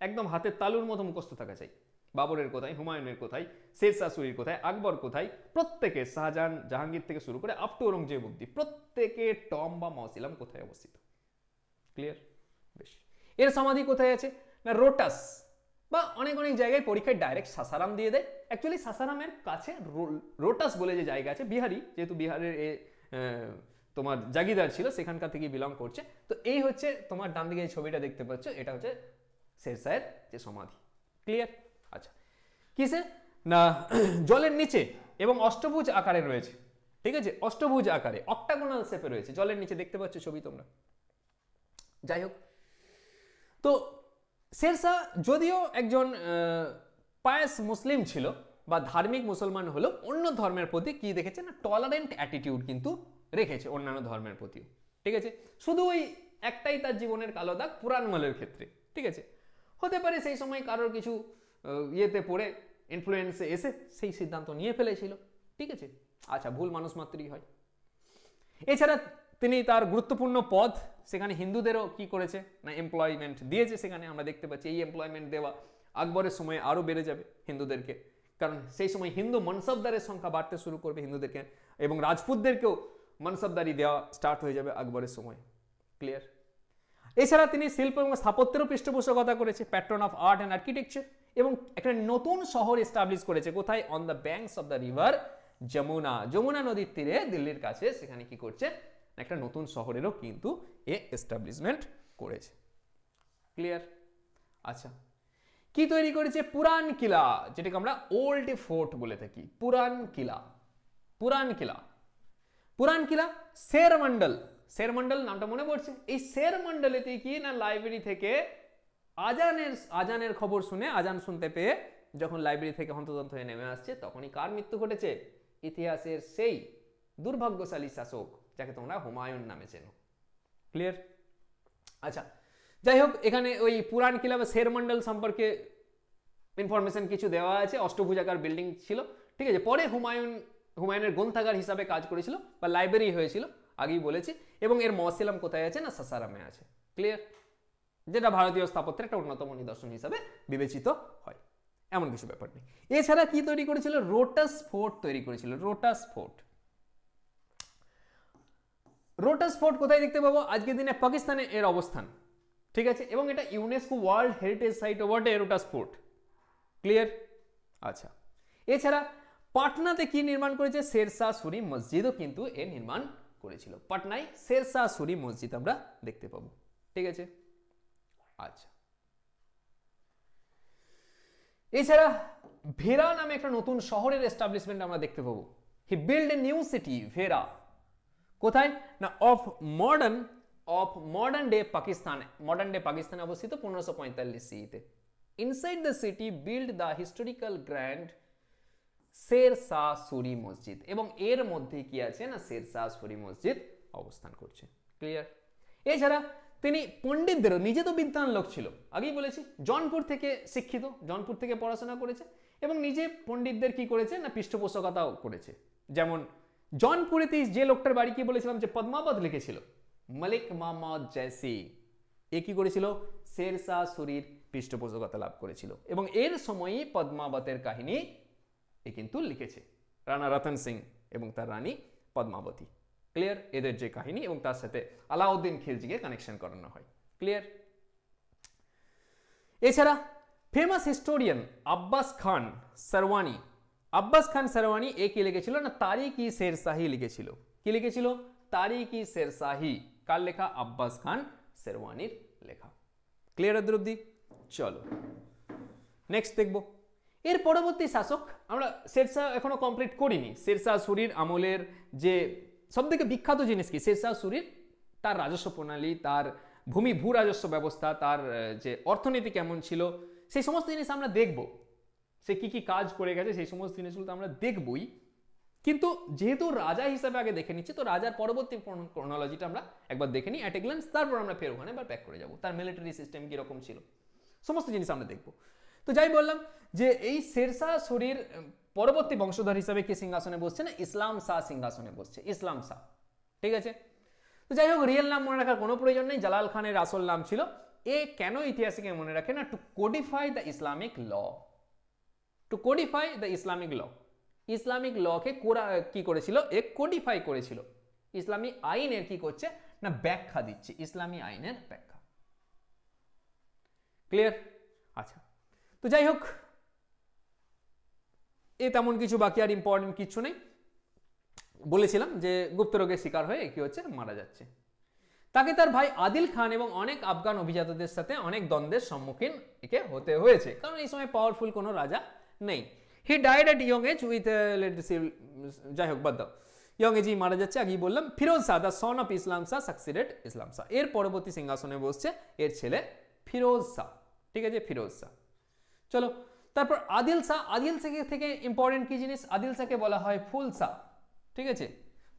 একদম হাতের তালুর মতো মুখস্থ থাকা চাই। বাবরের কোথায়, হুমায়ুনের কোথায়, শেরশাহ সুরির কোথায়, আকবর কোথায়, প্রত্যেকে, শাহজাহান, জাহাঙ্গীর থেকে শুরু করে আপ টু ঔরঙ্গজেব অব্দি, প্রত্যেকের টম বা মসিলাম কোথায় অবস্থিত। ক্লিয়ার? বেশ। এর সমাধি কোথায় আছে না, রোটাস বা অনেক অনেক জায়গায় পরীক্ষায় ডাইরেক্ট সাসারাম দিয়ে দেয়। অ্যাকচুয়ালি সাসারামের কাছে রোটাস বলে যে জায়গা আছে, বিহারি, যেহেতু বিহারের তোমার জাগিদার ছিল, সেখানকার থেকে বিলং করছে। তো এই হচ্ছে তোমার ডান দিকে এই ছবিটা দেখতে পাচ্ছ, এটা হচ্ছে শেরশাহের যে সমাধি। ক্লিয়ার? আচ্ছা, কিসে না, জলের নিচে এবং অষ্টভুজ আকারে রয়েছে। ঠিক আছে, অষ্টভুজ আকারে, অক্টাগোনাল শেপে রয়েছে, জলের নিচে দেখতে পাচ্ছ ছবি তোমরা। যাই হোক, তো শেরশাহ যদিও একজন পায়াস মুসলিম ছিল বা ধার্মিক মুসলমান হলো, অন্য ধর্মের প্রতি কি দেখেছে না, টলারেন্ট অ্যাটিটিউড কিন্তু রেখেছে অন্যান্য ধর্মের প্রতিও। ঠিক আছে, শুধু ওই একটাই তার জীবনের কালো দাগ পুরাণমালের ক্ষেত্রে। ঠিক আছে, হতে পারে সেই সময় কারোর কিছু ইয়েতে পড়ে, ইনফ্লুয়েন্সে এসে সেই সিদ্ধান্ত নিয়ে ফেলেছিল। ঠিক আছে, আচ্ছা, ভুল মানুষ মাত্রই হয়। এছাড়া তিনি তার গুরুত্বপূর্ণ পদ, সেখানে হিন্দুদেরও কি করেছে না, এমপ্লয়মেন্ট দিয়েছে। সেখানে আমরা দেখতে পাচ্ছি এই এমপ্লয়মেন্ট দেওয়া আকবরের সময় আরও বেড়ে যাবে হিন্দুদেরকে, কারণ সেই সময় হিন্দু মনসবদারের সংখ্যা বাড়তে শুরু করবে হিন্দুদেরকে, এবং রাজপুতদেরকেও মনসবদারি দেওয়া স্টার্ট হয়ে যাবে আকবরের সময়। ক্লিয়ার? এছাড়া তিনি শিল্প এবং স্থাপত্যেরও পৃষ্ঠপোষকতা করেছে, patron of art and architecture, এবং একটা নতুন শহর এস্টাবলিশ করেছে। কোথায়? On the banks of the river Yamuna, Yamuna নদীর তীরে দিল্লির কাছে। সেখানে কি করছে, একটা নতুন শহরেরও কিন্তু এ এস্টাবলিশমেন্ট করেছে। ক্লিয়ার? আচ্ছা, কি তৈরি করেছে? পুরান কিলা, যেটাকে আমরা ওল্ড ফোর্ট বলে থাকি। পুরান কিলা, পুরান কিলা, পুরান কিলা, শের মন্ডল, শের মন্ডল নামটা মনে পড়ছে? এই শের মন্ডলেতে কি না, লাইব্রেরি থেকে আজানের খবর শুনে, আজান শুনতে পেয়ে যখন লাইব্রেরি থেকে হন্তদন্ত হয়ে নেমে আসছে, তখনই কার মৃত্যু ঘটেছে? ইতিহাসের সেই দুর্ভাগ্যশালী শাসক যাকে তোমরা হুমায়ুন নামে চেনো। ক্লিয়ার? আচ্ছা, যাই হোক, এখানে ওই পুরান কিলা বা শের মন্ডল সম্পর্কে ইনফরমেশন কিছু দেওয়া আছে। অষ্টভুজাকার বিল্ডিং ছিল। ঠিক আছে, পরে হুমায়ুনের গ্রন্থাগার হিসাবে কাজ করেছিল বা লাইব্রেরি হয়েছিল, আগেই বলেছি। এবং এর মসিলাম কোথায় আছে না, সাসারামে আছে। ক্লিয়ার? যেটা ভারতীয় স্থাপত্যের একটা অন্যতম নিদর্শন হিসাবে বিবেচিত হয়, এমন কিছু ব্যাপার নেই। এছাড়া কি তৈরি করেছিল? রোটাস ফোর্ট তৈরি করেছিল। রোটাস ফোর্ট, রোটাস ফোর্ট কোথায় দেখতে পাবো? আজকের দিনে পাকিস্তানে এর অবস্থান। ঠিক আছে, এবং এটা ইউনেস্কো ওয়ার্ল্ড হেরিটেজ সাইট বটে রোটাস ফোর্ট। ক্লিয়ার? আচ্ছা, এছাড়া পাটনাতে কি নির্মাণ করেছে? শেরশাহ সুরি মসজিদও কিন্তু এ নির্মাণ করেছিল। পাটনায় শেরশাহ সুরি মসজিদ আমরা দেখতে পাবো। ঠিক আছে, আচ্ছা, এছাড়া ভেরা নামে একটা নতুন শহরের এস্টাবলিশমেন্ট আমরা দেখতে পাবো। He build a new city, Bhera. কোথায় না, of modern of modern day পাকিস্তানে অবস্থিত 1545 সিইতে। Inside the city build the historical grand Sher Shah Suri Masjid, এবং এর মধ্যে কি আছে না শের শাহ সুরি মসজিদ অবস্থান করছে। ক্লিয়ার? এছাড়া তিনি পণ্ডিতদেরও, নিজে তো বিদ্বান লোক ছিল, আগেই বলেছি জৌনপুর থেকে শিক্ষিত, জৌনপুর থেকে পড়াশোনা করেছে এবং নিজে পণ্ডিতদের কি করেছে না পৃষ্ঠপোষকতাও করেছে। যেমন জৌনপুরেতে যে লোকটার বাড়ি কি বলেছিলাম যে পদ্মাবত লিখেছিল, মালিক মোহাম্মদ জয়সি, এ কি করেছিল শের শাহ সুরির পৃষ্ঠপোষকতা লাভ করেছিল এবং এর সময়ই পদ্মাবতের কাহিনী এ কিন্তু লিখেছে রানা রতন সিং এবং তার রানী পদ্মাবতী। ক্লিয়ার? এদের যে কাহিনী এবং তার সাথে আলাউদ্দিন খিলজিকে কানেকশন করানো হয়। ক্লিয়ার? এছাড়া ফেমাস হিস্টোরিয়ান আব্বাস খান সারওয়ানি এ কি লিখেছিল না তারিখ-ই শেরশাহী লিখেছিল। কি লিখেছিল? তারিখ-ই শেরশাহী। কার লেখা? আব্বাস খান সারওয়ানির লেখা। ক্লিয়ার এদের অবধি? চলো নেক্সট দেখবো এর পরবর্তী শাসক। আমরা শেরশাহ এখনো কমপ্লিট করিনি। শেরশাহ সুরির আমলের যে সবথেকে বিখ্যাত জিনিস কি, শেরশাহ সুরির তার রাজস্ব প্রণালী, তার ভূ রাজস্ব ব্যবস্থা, তার যে অর্থনীতি কেমন ছিল, সেই সমস্ত জিনিস আমরা দেখব। সে কি কি কাজ করে গেছে সেই সমস্ত জিনিসগুলো তো আমরা দেখবই, কিন্তু যেহেতু রাজা হিসাবে আগে দেখে নিচ্ছি, তো রাজার পরবর্তী ক্রোনোলজিটা আমরা একবার দেখে নিই অ্যাট এ গ্ল্যান্স, তারপর আমরা ফের ওখানে এবার ব্যাক করে যাব। তার মিলিটারি সিস্টেম কিরকম ছিল সমস্ত জিনিস আমরা দেখব। তো যাই বললাম যে এই শেরশাহ সুরির পরবর্তী বংশধর হিসাবে কি সিংহাসনে বসছে না ইসলাম শাহ সিংহাসনে বসছে, ইসলাম শাহ। ঠিক আছে? তো যাই হোক, রিয়েল নাম মনে রাখার কোনো প্রয়োজন নেই। জালাল খানের আসল নাম ছিল, এ কেন ইতিহাসকে মনে রাখে না, to codify the Islamic law. To codify the Islamic law, Islamic লকে কি করেছিল, এ কোডিফাই করেছিল। ইসলামী আইনের কি করছে না ব্যাখ্যা দিচ্ছে, ইসলামী আইনের ব্যাখ্যা। ক্লিয়ার? আচ্ছা, তো যাই হোক, এ তেমন কিছু বাকি আর ইম্পর্টেন্ট কিছু নেই। বলেছিলাম যে গুপ্ত রোগের শিকার হয়ে কি হচ্ছে, মারা যাচ্ছে। তাকে তার ভাই আদিল খান এবং অনেক আফগান অভিজাতদের সাথে অনেক দ্বন্দ্বের সম্মুখীন একে হতে হয়েছে, কারণ এই সময় পাওয়ারফুল কোনো রাজা নেই। He died at young age with যাই হোক বাদ দাও, ইয়ং এজই মারা যাচ্ছে। আগেই বললাম Firoz Shah the son of Islam Shah succeeded Islam Shah. এর পরবর্তী সিংহাসনে বসছে এর ছেলে ফিরোজ শাহ। ঠিক আছে, ফিরোজ শাহ। চলো তারপর আদিল শাহ। আদিল শাহ থেকে ইম্পর্টেন্ট কি জিনিস, আদিল শাহকে বলা হয় ফুল শাহ। ঠিক আছে,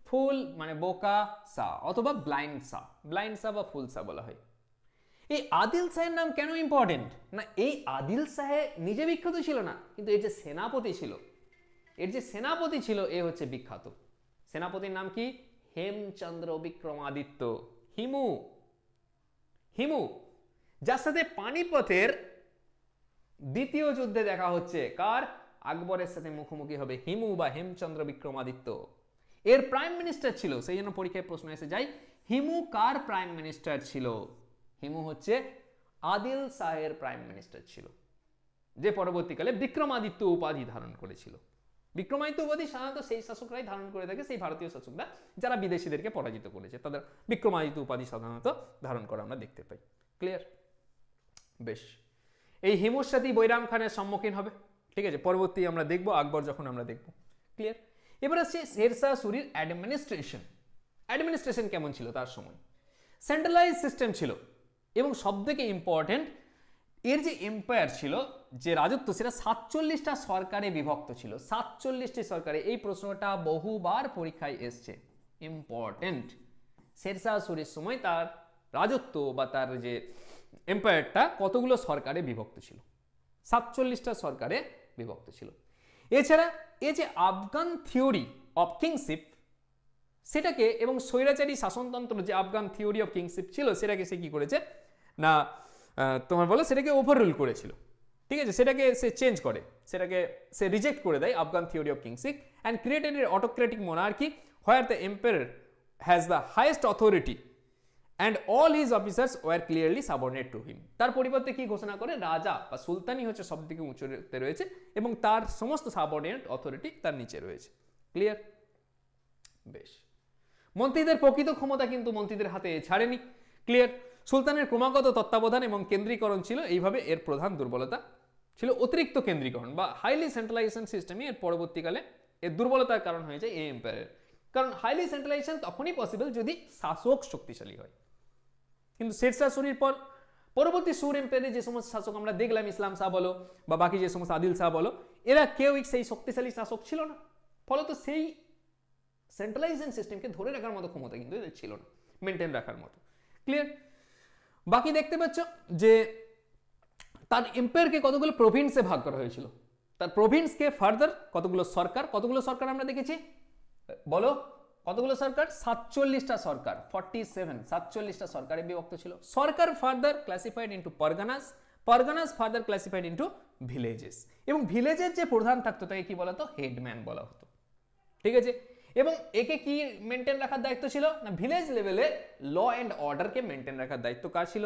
ফুল মানে বোকা শাহ অথবা ব্লাইন্ড শাহ বা ফুল শাহ বলা হয়। এই আদিল শাহের নাম কেন ইম্পর্টেন্ট না, এই আদিল শাহে নিজে বিখ্যাত ছিল না, কিন্তু এর যে সেনাপতি ছিল এ হচ্ছে বিখ্যাত। সেনাপতির নাম কি? হেমচন্দ্র বিক্রমাদিত্য, হিমু, যার সাথে পানিপথের দ্বিতীয় যুদ্ধে দেখা হচ্ছে। কার? আকবরের সাথে মুখোমুখি হবে হিমু বা হেমচন্দ্র বিক্রমাদিত্য। এর প্রাইম মিনিস্টার ছিল, সেই জন্য পরীক্ষায় প্রশ্ন এসে যায় হিমু কার প্রাইম মিনিস্টার ছিল। হিমু হচ্ছে আদিল শাহের প্রাইম মিনিস্টার ছিল, যে পরবর্তীকালে বিক্রমাদিত্য উপাধি ধারণ করেছিল। বিক্রমাদিত্য উপাধি সাধারণত সেই শাসকরাই ধারণ করে থাকে, সেই ভারতীয় শাসকরা যারা বিদেশিদেরকে পরাজিত করেছে, তাদের বিক্রমাদিত্য উপাধি সাধারণত ধারণ করা আমরা দেখতে পাই। ক্লিয়ার? বেশ, এই হিমুর সাথে বৈরাম খানের সম্মুখীন হবে। ঠিক আছে, পরবর্তী আমরা দেখব আকবর যখন আমরা দেখব। ক্লিয়ার? এবার আসছে শেরশাহ সুরির অ্যাডমিনিস্ট্রেশন কেমন ছিল তার সময়। সেন্ট্রালাইজ সিস্টেম ছিল এবং সবথেকে ইম্পর্টেন্ট এর যে এম্পায়ার ছিল, যে রাজত্ব, সেটা 47টা সরকারে বিভক্ত ছিল। 47টি সরকারে, এই প্রশ্নটা বহুবার পরীক্ষায় এসছে, ইম্পর্টেন্ট। শেরশাহ সুরির সময় তার রাজত্ব বা তার যে এম্পায়ারটা কতগুলো সরকারে বিভক্ত ছিল? 47টা সরকারে বিভক্ত ছিল। এছাড়া এই যে আফগান থিওরি অফ কিংশিপ সেটাকে এবং স্বৈরাচারী শাসনতন্ত্র যে আফগান থিওরি অফ কিংশিপ ছিল সেটাকে সে কি করেছে না তোমার বলো সেটাকে ওভাররুল করেছিল। ঠিক আছে, সেটাকে সে চেঞ্জ করে, সেটাকে সে রিজেক্ট করে দেয় Afghan theory of kingship and created A autocratic monarchy where the empire has the highest authority and all his officers were clearly subordinate to him। তার পরিবর্তে কি ঘোষণা করে, রাজা বা সুলতানি হচ্ছে সবথেকে উঁচুতে রয়েছে এবং তার সমস্ত সাবঅর্ডিনেট অথরিটি তার নিচে রয়েছে। ক্লিয়ার? বেশ, মন্ত্রীদের প্রকৃত ক্ষমতা কিন্তু মন্ত্রীদের হাতে ছাড়েনি। ক্লিয়ার? সুলতানের ক্রমাগত তত্ত্বাবধান এবং কেন্দ্রীকরণ ছিল, এইভাবে এর প্রধান দুর্বলতা ছিল অতিরিক্ত কেন্দ্রীকরণ বা হাইলি সেন্ট্রালাইজেশন সিস্টেমই এর পরবর্তীকালে এর দুর্বলতার কারণ হয়ে যায় এই এম্পায়ারের। কারণ হাইলি সেন্ট্রালাইজেশন তখনই পসিবল যদি শাসক শক্তিশালী হয়। কিন্তু শেরশাহ সুরির পর পরবর্তী সুর এম্পায়ারে যে সমস্ত শাসক আমরা দেখলাম, ইসলাম শাহ বলো বা বাকি যে সমস্ত আদিল শাহ বলো, এরা কেউই সেই শক্তিশালী শাসক ছিল না। ফলত সেই সেন্ট্রালাইজেশন সিস্টেমকে ধরে রাখার মতো ক্ষমতা কিন্তু এদের ছিল না, মেনটেন রাখার মতো। ক্লিয়ার? বাকি দেখতে পাচ্ছ যে তার এম্পায়ারকে কতগুলো প্রভিন্সে ভাগ করা হয়েছিল, তার প্রভিন্সকে ফার্দার কতগুলো সরকার আমরা দেখেছি, বলো কতগুলো সরকার? 47টা সরকার, 47টা সরকারে বিভক্ত ছিল। Sarkar further classified into parganas further classified into villages, এবং ভিলেজের যে প্রধান থাকতো তাকে কি বলা হতো? হেডম্যান বলা হতো। ঠিক আছে? এবং একে কি মেনটেন রাখার দায়িত্ব ছিল না, ভিলেজ লেভেলে ল অ্যান্ড অর্ডারকে মেনটেন রাখার দায়িত্ব কার ছিল?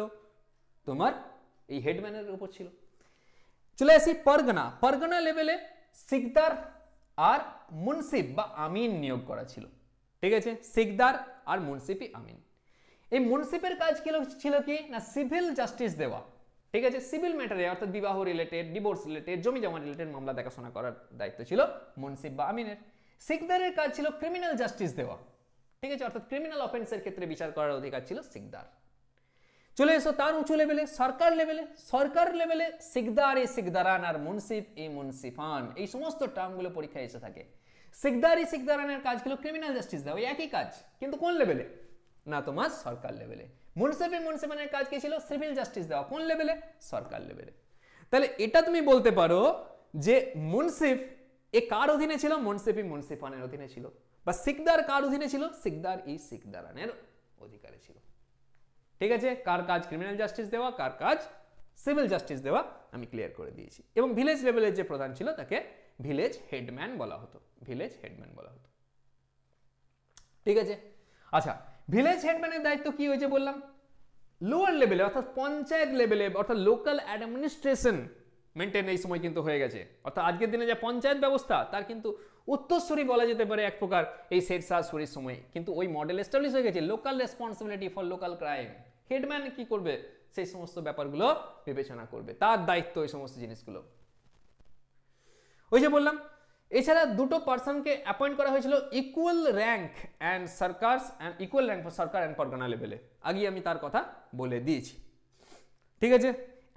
তোমার এই হেডম্যানের উপর ছিল। চলে আসি পরগনা লেভেলে সিকদার আর মুন্সিফ বা আমিন নিয়োগ করা ছিল। ঠিক আছে? সিকদার আর মুন্সিফি আমিন। এই মুন্সিফের কাজ ছিল কি না, সিভিল জাস্টিস দেওয়া। ঠিক আছে? সিভিল ম্যাটারে অর্থাৎ বিবাহ রিলেটেড, ডিভোর্স রিলেটেড, জমি জমা রিলেটেড মামলা দেখাশোনা করার দায়িত্ব ছিল মুন্সিফ বা আমিনের। সিকদারের কাজ ছিল ক্রিমিনাল জাস্টিস দেওয়া। ঠিক আছে? অর্থাৎ ক্রিমিনাল অফেন্সের ক্ষেত্রে বিচার করার অধিকার ছিল সিকদার। চলে এসো তার উঁচু লেভেলে, সরকার লেভেলে সিকদার এ সিকদারান আর মুন্সিফ এ মুন্সিফান, এই সমস্ত টার্মগুলো পরীক্ষায় এসে থাকে। সিকদার এ সিকদারানের কাজ ছিল ক্রিমিনাল জাস্টিস দেওয়া, একই কাজ, কিন্তু কোন লেভেলে না, তোমার সরকার লেভেলে। মুন্সিফ এ মুন্সিফানের কাজ কি ছিল? সিভিল জাস্টিস দেওয়া, কোন লেভেলে? সরকার লেভেলে। তাহলে এটা তুমি বলতে পারো যে মুন্সিফ এ কার অধীনে ছিল? মুন্সিফ ই মুন্সিফানের অধীনে ছিল। বা সিকদার কার অধীনে ছিল? সিকদার ই সিকদারানের অধিকারে ছিল। ঠিক আছে? কার কাজ ক্রিমিনাল জাস্টিস দেওয়া, কার কাজ সিভিল জাস্টিস দেওয়া, আমি ক্লিয়ার করে দিয়েছি। এবং ভিলেজ লেভেলের যে প্রধান ছিল তাকে ভিলেজ হেডম্যান বলা হতো, ঠিক আছে? আচ্ছা, ভিলেজ হেডম্যানের দায়িত্ব কি হয়েছে বললাম? লোয়ার লেভেলে অর্থাৎ পঞ্চায়েত লেভেলে অর্থাৎ লোকাল অ্যাডমিনিস্ট্রেশন মেনটেন এই সময় কিন্তু হয়ে গেছে। অর্থাৎ আজকের দিনে যে পঞ্চায়েত ব্যবস্থা তার কিন্তু উত্তরসূরি বলা যেতে পারে এক প্রকার এই শেরশাহ সুরির সময়, কিন্তু ওই মডেল এস্টাবলিশ হয়ে গেছে। Local responsibility for local crime, headman কি করবে? সেই সমস্ত ব্যাপারগুলো বিবেচনা করবে, তার দায়িত্ব এই সমস্ত জিনিসগুলো। ওই যে বললাম, এছাড়া দুটো পার্সনকে অ্যাপয়েন্ট করা হয়েছিল equal rank for Sarkar and Pargana লেভেলে। আগে আমি তার কথা বলে দিয়েছি। ঠিক আছে?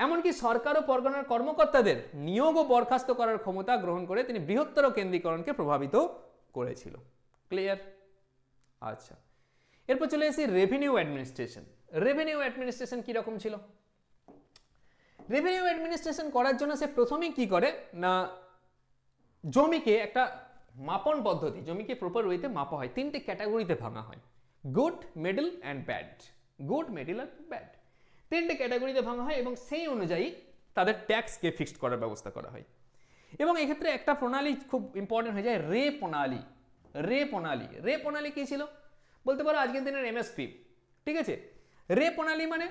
এমনকি সরকার ও পরগনার কর্মকর্তাদের নিয়োগ ও বরখাস্ত করার ক্ষমতা গ্রহণ করে তিনি বৃহত্তর কেন্দ্রীকরণকে প্রভাবিত করেছিল। ক্লিয়ার? আচ্ছা, এরপর চলে আসি রেভিনিউ অ্যাডমিনিস্ট্রেশন কিরকম ছিল? রেভিনিউ অ্যাডমিনিস্ট্রেশন করার জন্য সে প্রথমেই কি করে না, জমিকে একটা মাপন পদ্ধতি, জমিকে প্রপার ওয়েতে মাপা হয়, তিনটে ক্যাটাগরিতে ভাঙা হয়, গুড, মিডল অ্যান্ড ব্যাড। তিনটে ক্যাটাগরিতে ভাঙা হয় এবং সেই অনুযায়ী তাদের ট্যাক্সকে ফিক্সড করার ব্যবস্থা করা হয়। এবং এক্ষেত্রে একটা প্রণালী খুব ইম্পর্টেন্ট হয়ে যায়, রে প্রণালী কি ছিল বলতে পারো আজকের দিনের এমএসপি। ঠিক আছে? রে প্রণালী মানে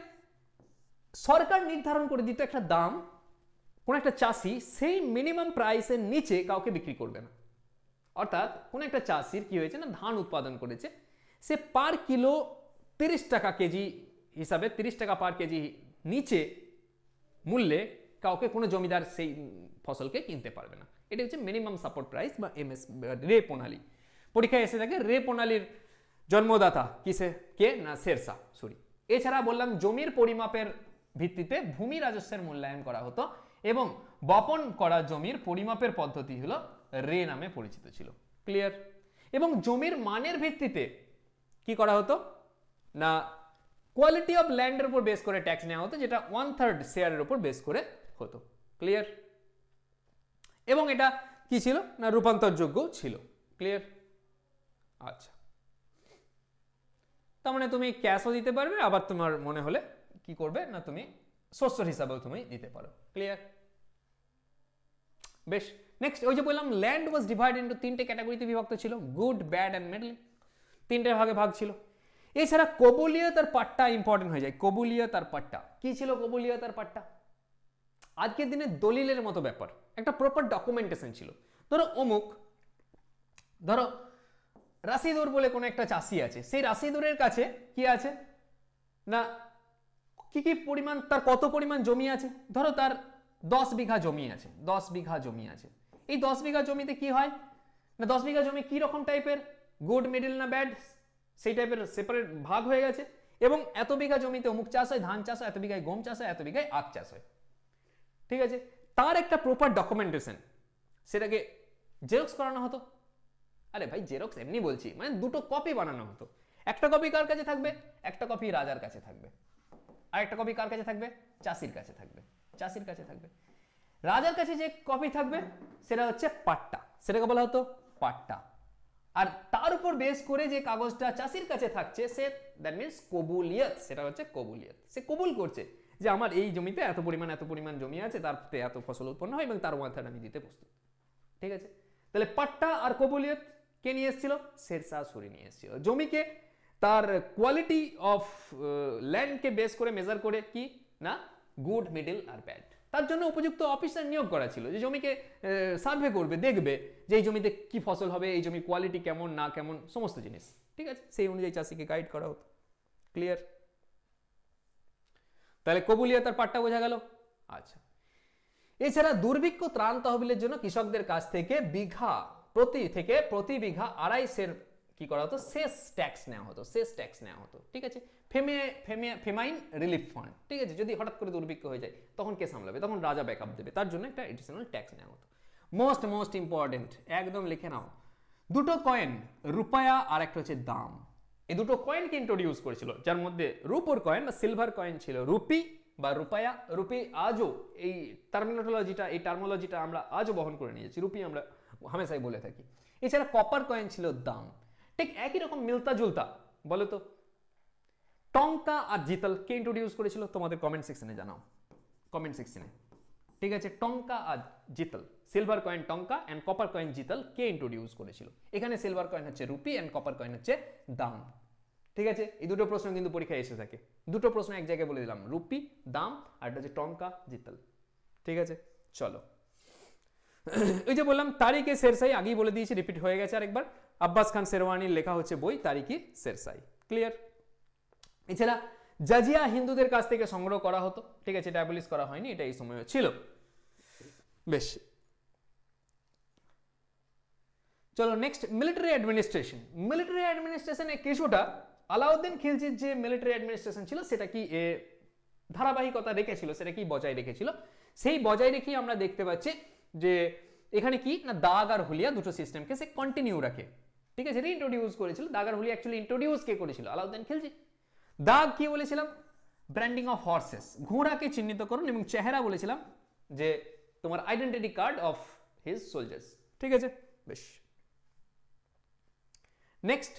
সরকার নির্ধারণ করে দিত একটা দাম, কোন একটা চাষি সেই মিনিমাম প্রাইসের নিচে কাউকে বিক্রি করবে না। অর্থাৎ কোন একটা চাষির কি হয়েছে না, ধান উৎপাদন করেছে, সে পার কিলো 30 টাকা কেজি হিসাবে 30 টাকা পার কেজি নিচে মূল্যে কাউকে কোনো জমিদার সেই ফসলকে কিনতে পারবে না। এটা হচ্ছে মিনিমাম সাপোর্ট প্রাইস বা এমএস রে প্রণালী। পরীক্ষায় এসে থাকে রে প্রণালীর জন্মদাতা কে না, শেরশাহ সুরি। এছাড়া বললাম জমির পরিমাপের ভিত্তিতে ভূমি রাজস্বের মূল্যায়ন করা হতো এবং বপন করা জমির পরিমাপের পদ্ধতি হলো রে নামে পরিচিত ছিল। ক্লিয়ার? এবং জমির মানের ভিত্তিতে কি করা হতো না, কোয়ালিটি অফ ল্যান্ডের উপর বেস করে ট্যাক্স নেওয়া হতো, যেটা 1/3 শেয়ারের উপর বেস করে হতো। ক্লিয়ার? এবং এটা কি ছিল না, রূপান্তরযোগ্য ছিল। ক্লিয়ার? আচ্ছা, তার মানে তুমি ক্যাশও দিতে পারবে, আবার তোমার মনে হলে কি করবে না, তুমি শস্যর হিসাবেও তুমি দিতে পারো। ক্লিয়ার? বেশ, নেক্সট ওই যে বললাম ল্যান্ড ওয়াজ ডিভাইডেড ইনটু তিনটে ক্যাটাগরিতে বিভক্ত ছিল, গুড, ব্যাড অ্যান্ড মিডল, তিনটে ভাগ ছিল। এছাড়া কবুলিয়ত আর পাট্টা ইম্পর্টেন্ট হয়ে যায়। কবুলিয়ত আর পাট্টা কি ছিল? কবুলিয়ত আর পাট্টা আজকের দিনে দলিলের মতো ব্যাপার, একটা প্রপার ডকুমেন্টেশন ছিল। ধরো রাশিদুর বলে কোনো একটা চাষি আছে, সেই রাশিদুরের কাছে কি আছে না, কি পরিমাণ, তার কত পরিমাণ জমি আছে, ধরো তার 10 বিঘা জমি আছে। এই 10 বিঘা জমিতে কি হয় না, 10 বিঘা জমি কি রকম টাইপের, গুড, মিডল না ব্যাড, সেই টাইপের সেপারেট ভাগ হয়ে গেছে। এবং এত বিঘা জমিতে অমুক চাষ হয়, ধান চাষ হয়, এত বিঘায় গম চাষ হয়, এত বিঘায় আখ চাষ হয়, ঠিক আছে। তার একটা প্রপার ডকুমেন্টেশন, সেটাকে জেরক্স করানো হতো। আরে ভাই জেরক্স এমনি বলছি, মানে দুটো কপি বানানো হতো। একটা কপি কার কাছে থাকবে? একটা কপি রাজার কাছে থাকবে, আর একটা কপি কার কাছে থাকবে? চাষির কাছে থাকবে, চাষির কাছে থাকবে। রাজার কাছে যে কপি থাকবে সেটা হচ্ছে পাট্টা, সেটাকে বলা হতো পাট্টা। আর তার উপর বেস করে যে কাগজটা চাষির কাছে থাকছে সে দ্যাট মিনস কবুলিয়ত, সেটা হচ্ছে কবুলিয়ত। সে কবুল করছে যে আমার এই জমিতে এত পরিমাণ জমি আছে, তারতে এত ফসল উৎপন্ন হয় এবং তার মাথাটা আমি দিতে প্রস্তুত, ঠিক আছে। তাহলে পাট্টা আর কবুলিয়ত কে নিয়ে এসেছিল? শেরশাহ সূরি নিয়ে এসেছিল। জমিকে তার কোয়ালিটি অফ ল্যান্ডকে বেস করে মেজার করে কি না গুড, মিডল আর ব্যাড, তার জন্য উপযুক্ত অফিসার নিয়োগ করা ছিল যে জমিকে সার্ভে করবে, দেখবে যে এই জমিতে কি ফসল হবে, এই জমির কোয়ালিটি কেমন না কেমন, সমস্ত জিনিস, ঠিক আছে। সেই অনুযায়ী চাষিকে গাইড করা হতো। ক্লিয়ার? তাহলে কবুলিয়ত আর পাট্টা বোঝা গেল। আচ্ছা, এছাড়া দুর্ভিক্ষ ত্রাণ তহবিলের জন্য কৃষকদের কাছ থেকে প্রতি বিঘা 2.5 কি করা হতো? সেস ট্যাক্স নেওয়া হতো, সেস ট্যাক্স নেওয়া হতো, ঠিক আছে। ফেমাইন রিলিফ ফান্ড, ঠিক আছে। যদি হঠাৎ করে দুর্ভিক্ষ হয়ে যায় তখন কে সামলাবে? তখন রাজা ব্যাকআপ দেবে, তার জন্য একটা এডিশনাল ট্যাক্স নেওয়া হতো। মোস্ট ইম্পর্টেন্ট, একদম লিখে নাও, দুটো কয়েন, রুপায়া আর একটা হচ্ছে দাম, এই দুটো কয়েনকে ইন্ট্রোডিউস করেছিল, যার মধ্যে রূপোর কয়েন বা সিলভার কয়েন ছিল রুপি বা রুপায়া। রুপি আজও এই টার্মিনোলজিটা আমরা আজও বহন করে নিয়েছি, রুপি আমরা হামেশাই বলে থাকি। এছাড়া কপার কয়েন ছিল দাম। ঠিক একই রকম মিলতা জুলতা বলো তো টঙ্কা আর জিতাল কে ইন্ট্রোডিউস করেছিল? তোমাদের কমেন্ট সেকশনে জানাও, কমেন্ট সেকশনে, ঠিক আছে। টঙ্কা আর jital, silver coin tanka and copper coin jital কে ইন্ট্রোডিউস করেছিল? এখানে সিলভার কয়েন হচ্ছে রুপি এন্ড কপার কয়েন হচ্ছে দাম, ঠিক আছে। এই দুটো প্রশ্ন কিন্তু পরীক্ষায় এসে থাকে, দুটো প্রশ্ন এক জায়গায় বলে দিলাম, রুপি দাম আর এটা হচ্ছে টঙ্কা জিতাল, ঠিক আছে। চলো, ওই যে বললাম তারিখে শেরশাহী, আগেই বলে দিয়েছি, রিপিট হয়ে গেছে আরেকবার। আব্বাস খান শেরওয়ানির লেখা হচ্ছে বই তারিখে শেরশাহী, ক্লিয়ার। এছাড়া জাজিয়া হিন্দুদের কাছ থেকে সংগ্রহ করা হতো, ঠিক আছে, এটা অ্যাবলিশ করা হয়নি, এটা এই সময় ছিল। বেশ, চলো নেক্সট, মিলিটারি অ্যাডমিনিস্ট্রেশন। মিলিটারি অ্যাডমিনিস্ট্রেশনে কিছুটা আলাউদ্দিন খিলজির যে মিলিটারি অ্যাডমিনিস্ট্রেশন ছিল সেটা কি ধারাবাহিকতা রেখেছিল, সেটা কি বজায় রেখেছিল? সেই বজায় রেখেই আমরা দেখতে পাচ্ছি যে এখানে কি না দাগ আর হুলিয়া দুটো সিস্টেমকে সে কন্টিনিউ রাখে, ঠিক আছে। রিইন্ট্রোডিউস করেছিল। দাগ আর হুলিয়া অ্যাকচুয়ালি ইন্ট্রোডিউস কে করেছিল? আলাউদ্দিন খিলজি। দাগ কি বলেছিলাম? ব্র্যান্ডিং অফ হর্সেস, ঘোড়াকে চিহ্নিতকরণ, এবং চেহারা বলেছিলাম যে তোমার identity card of his soldiers, ঠিক আছে। বেশ, next,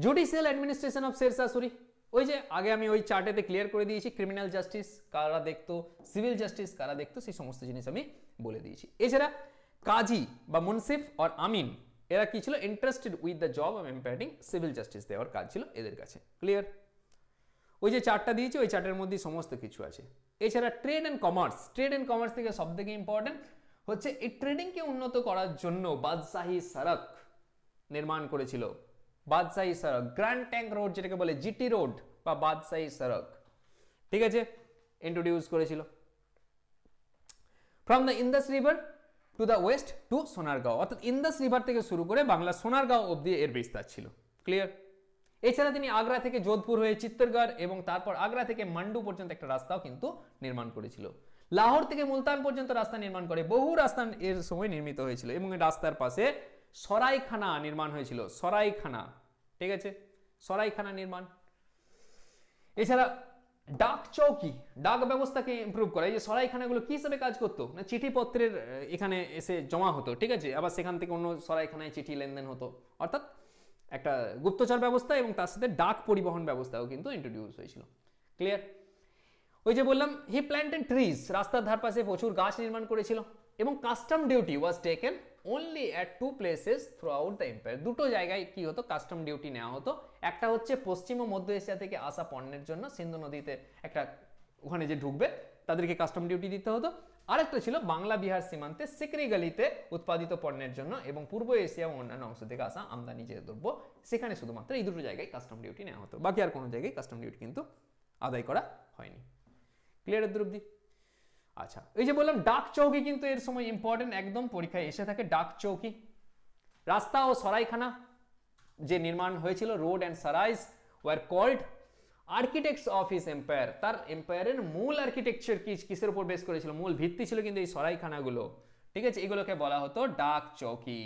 judicial administration of Sher Shah Suri. ওই যে আগে আমি ওই চার্টেতে ক্লিয়ার করে দিয়েছি, ক্রিমিনাল জাস্টিস কারা দেখতো, সিভিল জাস্টিস কারা দেখতো, সেই সমস্ত জিনিস আমি বলে দিয়েছি। এছাড়া কাজী বা মুনসিফ আর আমিন এরা কি ছিল? Interested with the job of imparting civil justice দেওয়ার কাজ ছিল এদের কাছে, ক্লিয়ার। ওই যে চার্টটা দিয়েছি ওই চার্টের মধ্যে সমস্ত কিছু আছে। এছাড়া trade and commerce, trade and commerce থেকে সব থেকে ইম্পর্টেন্ট হচ্ছে এই ট্রেডিংকে উন্নত করার জন্য বাদশাহী সড়ক নির্মাণ করেছিল। বাদশাহী সড়ক, গ্র্যান্ড ট্যাঙ্ক রোড যেটাকে বলে জিটি রোড বা বাদশাহী সড়ক, ঠিক আছে, ইন্ট্রোডিউস করেছিল। From the Indus river to the west to Sonargaon, অর্থাৎ ইন্দাস রিভার থেকে শুরু করে বাংলা সোনারগাঁও অব্দি এর বিস্তার ছিল, ক্লিয়ার। এছাড়া তিনি আগ্রা থেকে যোধপুর হয়ে চিত্তরগড় এবং তারপর আগ্রা থেকে মান্ডু পর্যন্ত একটা রাস্তাও কিন্তু নির্মাণ করেছিল। লাহোর থেকে মুলতান পর্যন্ত রাস্তা নির্মাণ করে, বহু রাস্তা এর সময় নির্মিত হয়েছিল এবং এই রাস্তার পাশে সরাইখানা নির্মাণ হয়েছিল, সরাইখানা, ঠিক আছে, সরাইখানা নির্মাণ। এছাড়া ডাক চৌকি, ডাক ব্যবস্থাকে ইমপ্রুভ করা। এই যে সরাইখানাগুলো কি হিসেবে কাজ করতো না, চিঠিপত্রের এখানে এসে জমা হতো, ঠিক আছে, আবার সেখান থেকে অন্য সরাইখানায় চিঠি লেনদেন হতো, অর্থাৎ একটা গুপ্তচর ব্যবস্থা এবং তার সাথে ডাক পরিবহন ব্যবস্থাও কিন্তু ইন্ট্রোডিউস হয়েছিল, ক্লিয়ার। ওই যে বললাম হি প্ল্যান্টেড ট্রিজ, রাস্তার ধারপাশে প্রচুর গাছ নির্মাণ করেছিল এবং custom duty was taken only at 2 places throughout the empire। দুটো জায়গায় কি হতো কাস্টম ডিউটি নেওয়া হতো, একটা হচ্ছে পশ্চিম ও মধ্য এশিয়া থেকে আসা পণ্যের জন্য সিন্ধু নদীতে একটা ওখানে যে ঢুকবে তাদেরকে কাস্টম ডিউটি দিতে হতো, আরেকটা ছিল বাংলা বিহার সীমান্তে সিকরি গলিতে উৎপাদিত পণ্যের জন্য এবং পূর্ব এশিয়া ও অন্যান্য অংশ থেকে আসা আমদানি যে দ্রব্য সেখানে শুধুমাত্র এই দুটো জায়গায় কাস্টম ডিউটি নেওয়া হতো, বাকি আর কোনো জায়গায় কাস্টম ডিউটি কিন্তু আদায় করা হয়নি, ক্লিয়ার এর অবধি? আচ্ছা, এই যে বললাম ডাক চৌকি কিন্তু এর সময় ইম্পর্টেন্ট, একদম পরীক্ষায় এসে থাকে ডাক চৌকি। রাস্তা ও সরাইখানা যে নির্মাণ হয়েছিল, road and sarais were called architects of his empire, তার এম্পায়ারের মূল আর্কিটেকচার কিসের উপর বেস করেছিল, মূল ভিত্তি ছিল কিন্তু এই সরাইখানাগুলো, ঠিক আছে, এগুলোকে বলা হতো ডাক চৌকি,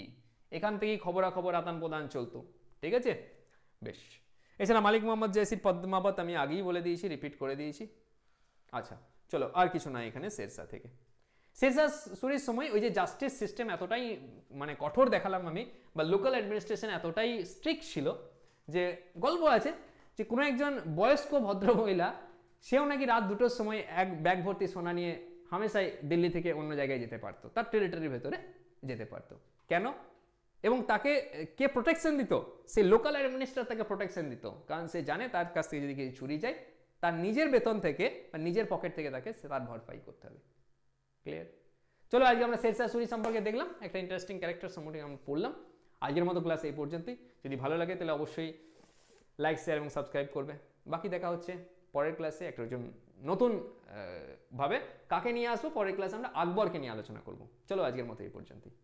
এখান থেকেই খবরাখবর আদান প্রদান চলতো, ঠিক আছে। বেশ, এছাড়া মালিক মোহাম্মদ জয়সির পদ্মাবত আমি আগেই বলে দিয়েছি, রিপিট করে দিয়েছি। আচ্ছা চলো, আর কিছু নাই এখানে শেরশাহ থেকে। শেরশাহ সুরির সময় ওই যে জাস্টিস সিস্টেম এতটাই মানে কঠোর দেখালাম আমি, বা লোকাল অ্যাডমিনিস্ট্রেশন এতটাই স্ট্রিক্ট ছিল যে গল্প আছে যে কোনো একজন বয়স্ক ভদ্রমহিলা, সেও নাকি রাত 2টোর সময় এক ব্যাগ ভর্তি সোনা নিয়ে হামেশাই দিল্লি থেকে অন্য জায়গায় যেতে পারতো, তার টেরিটরির ভেতরে যেতে পারতো। কেন? এবং তাকে কে প্রোটেকশন দিত? সে লোকাল অ্যাডমিনিস্ট্রেটর তাকে প্রোটেকশন দিত, কারণ সে জানে তার কাছ থেকে যদি কিছু চুরি যায়, তার নিজের বেতন থেকে বা নিজের পকেট থেকে তাকে তার ভরপাই করতে হবে। ক্লিয়ার? চলো, আজকে আমরা শেরশাহ সুরি সম্পর্কে দেখলাম, একটা ইন্টারেস্টিং ক্যারেক্টার সম্পর্কে আমরা পড়লাম। আজকের মতো ক্লাস এই পর্যন্তই। যদি ভালো লাগে তাহলে অবশ্যই লাইক, শেয়ার এবং সাবস্ক্রাইব করবে। বাকি দেখা হচ্ছে পরের ক্লাসে একজন নতুন ভাবে কাকে নিয়ে আসবো। পরের ক্লাসে আমরা আকবরকে নিয়ে আলোচনা করব। চলো, আজকের মতো এই পর্যন্তই।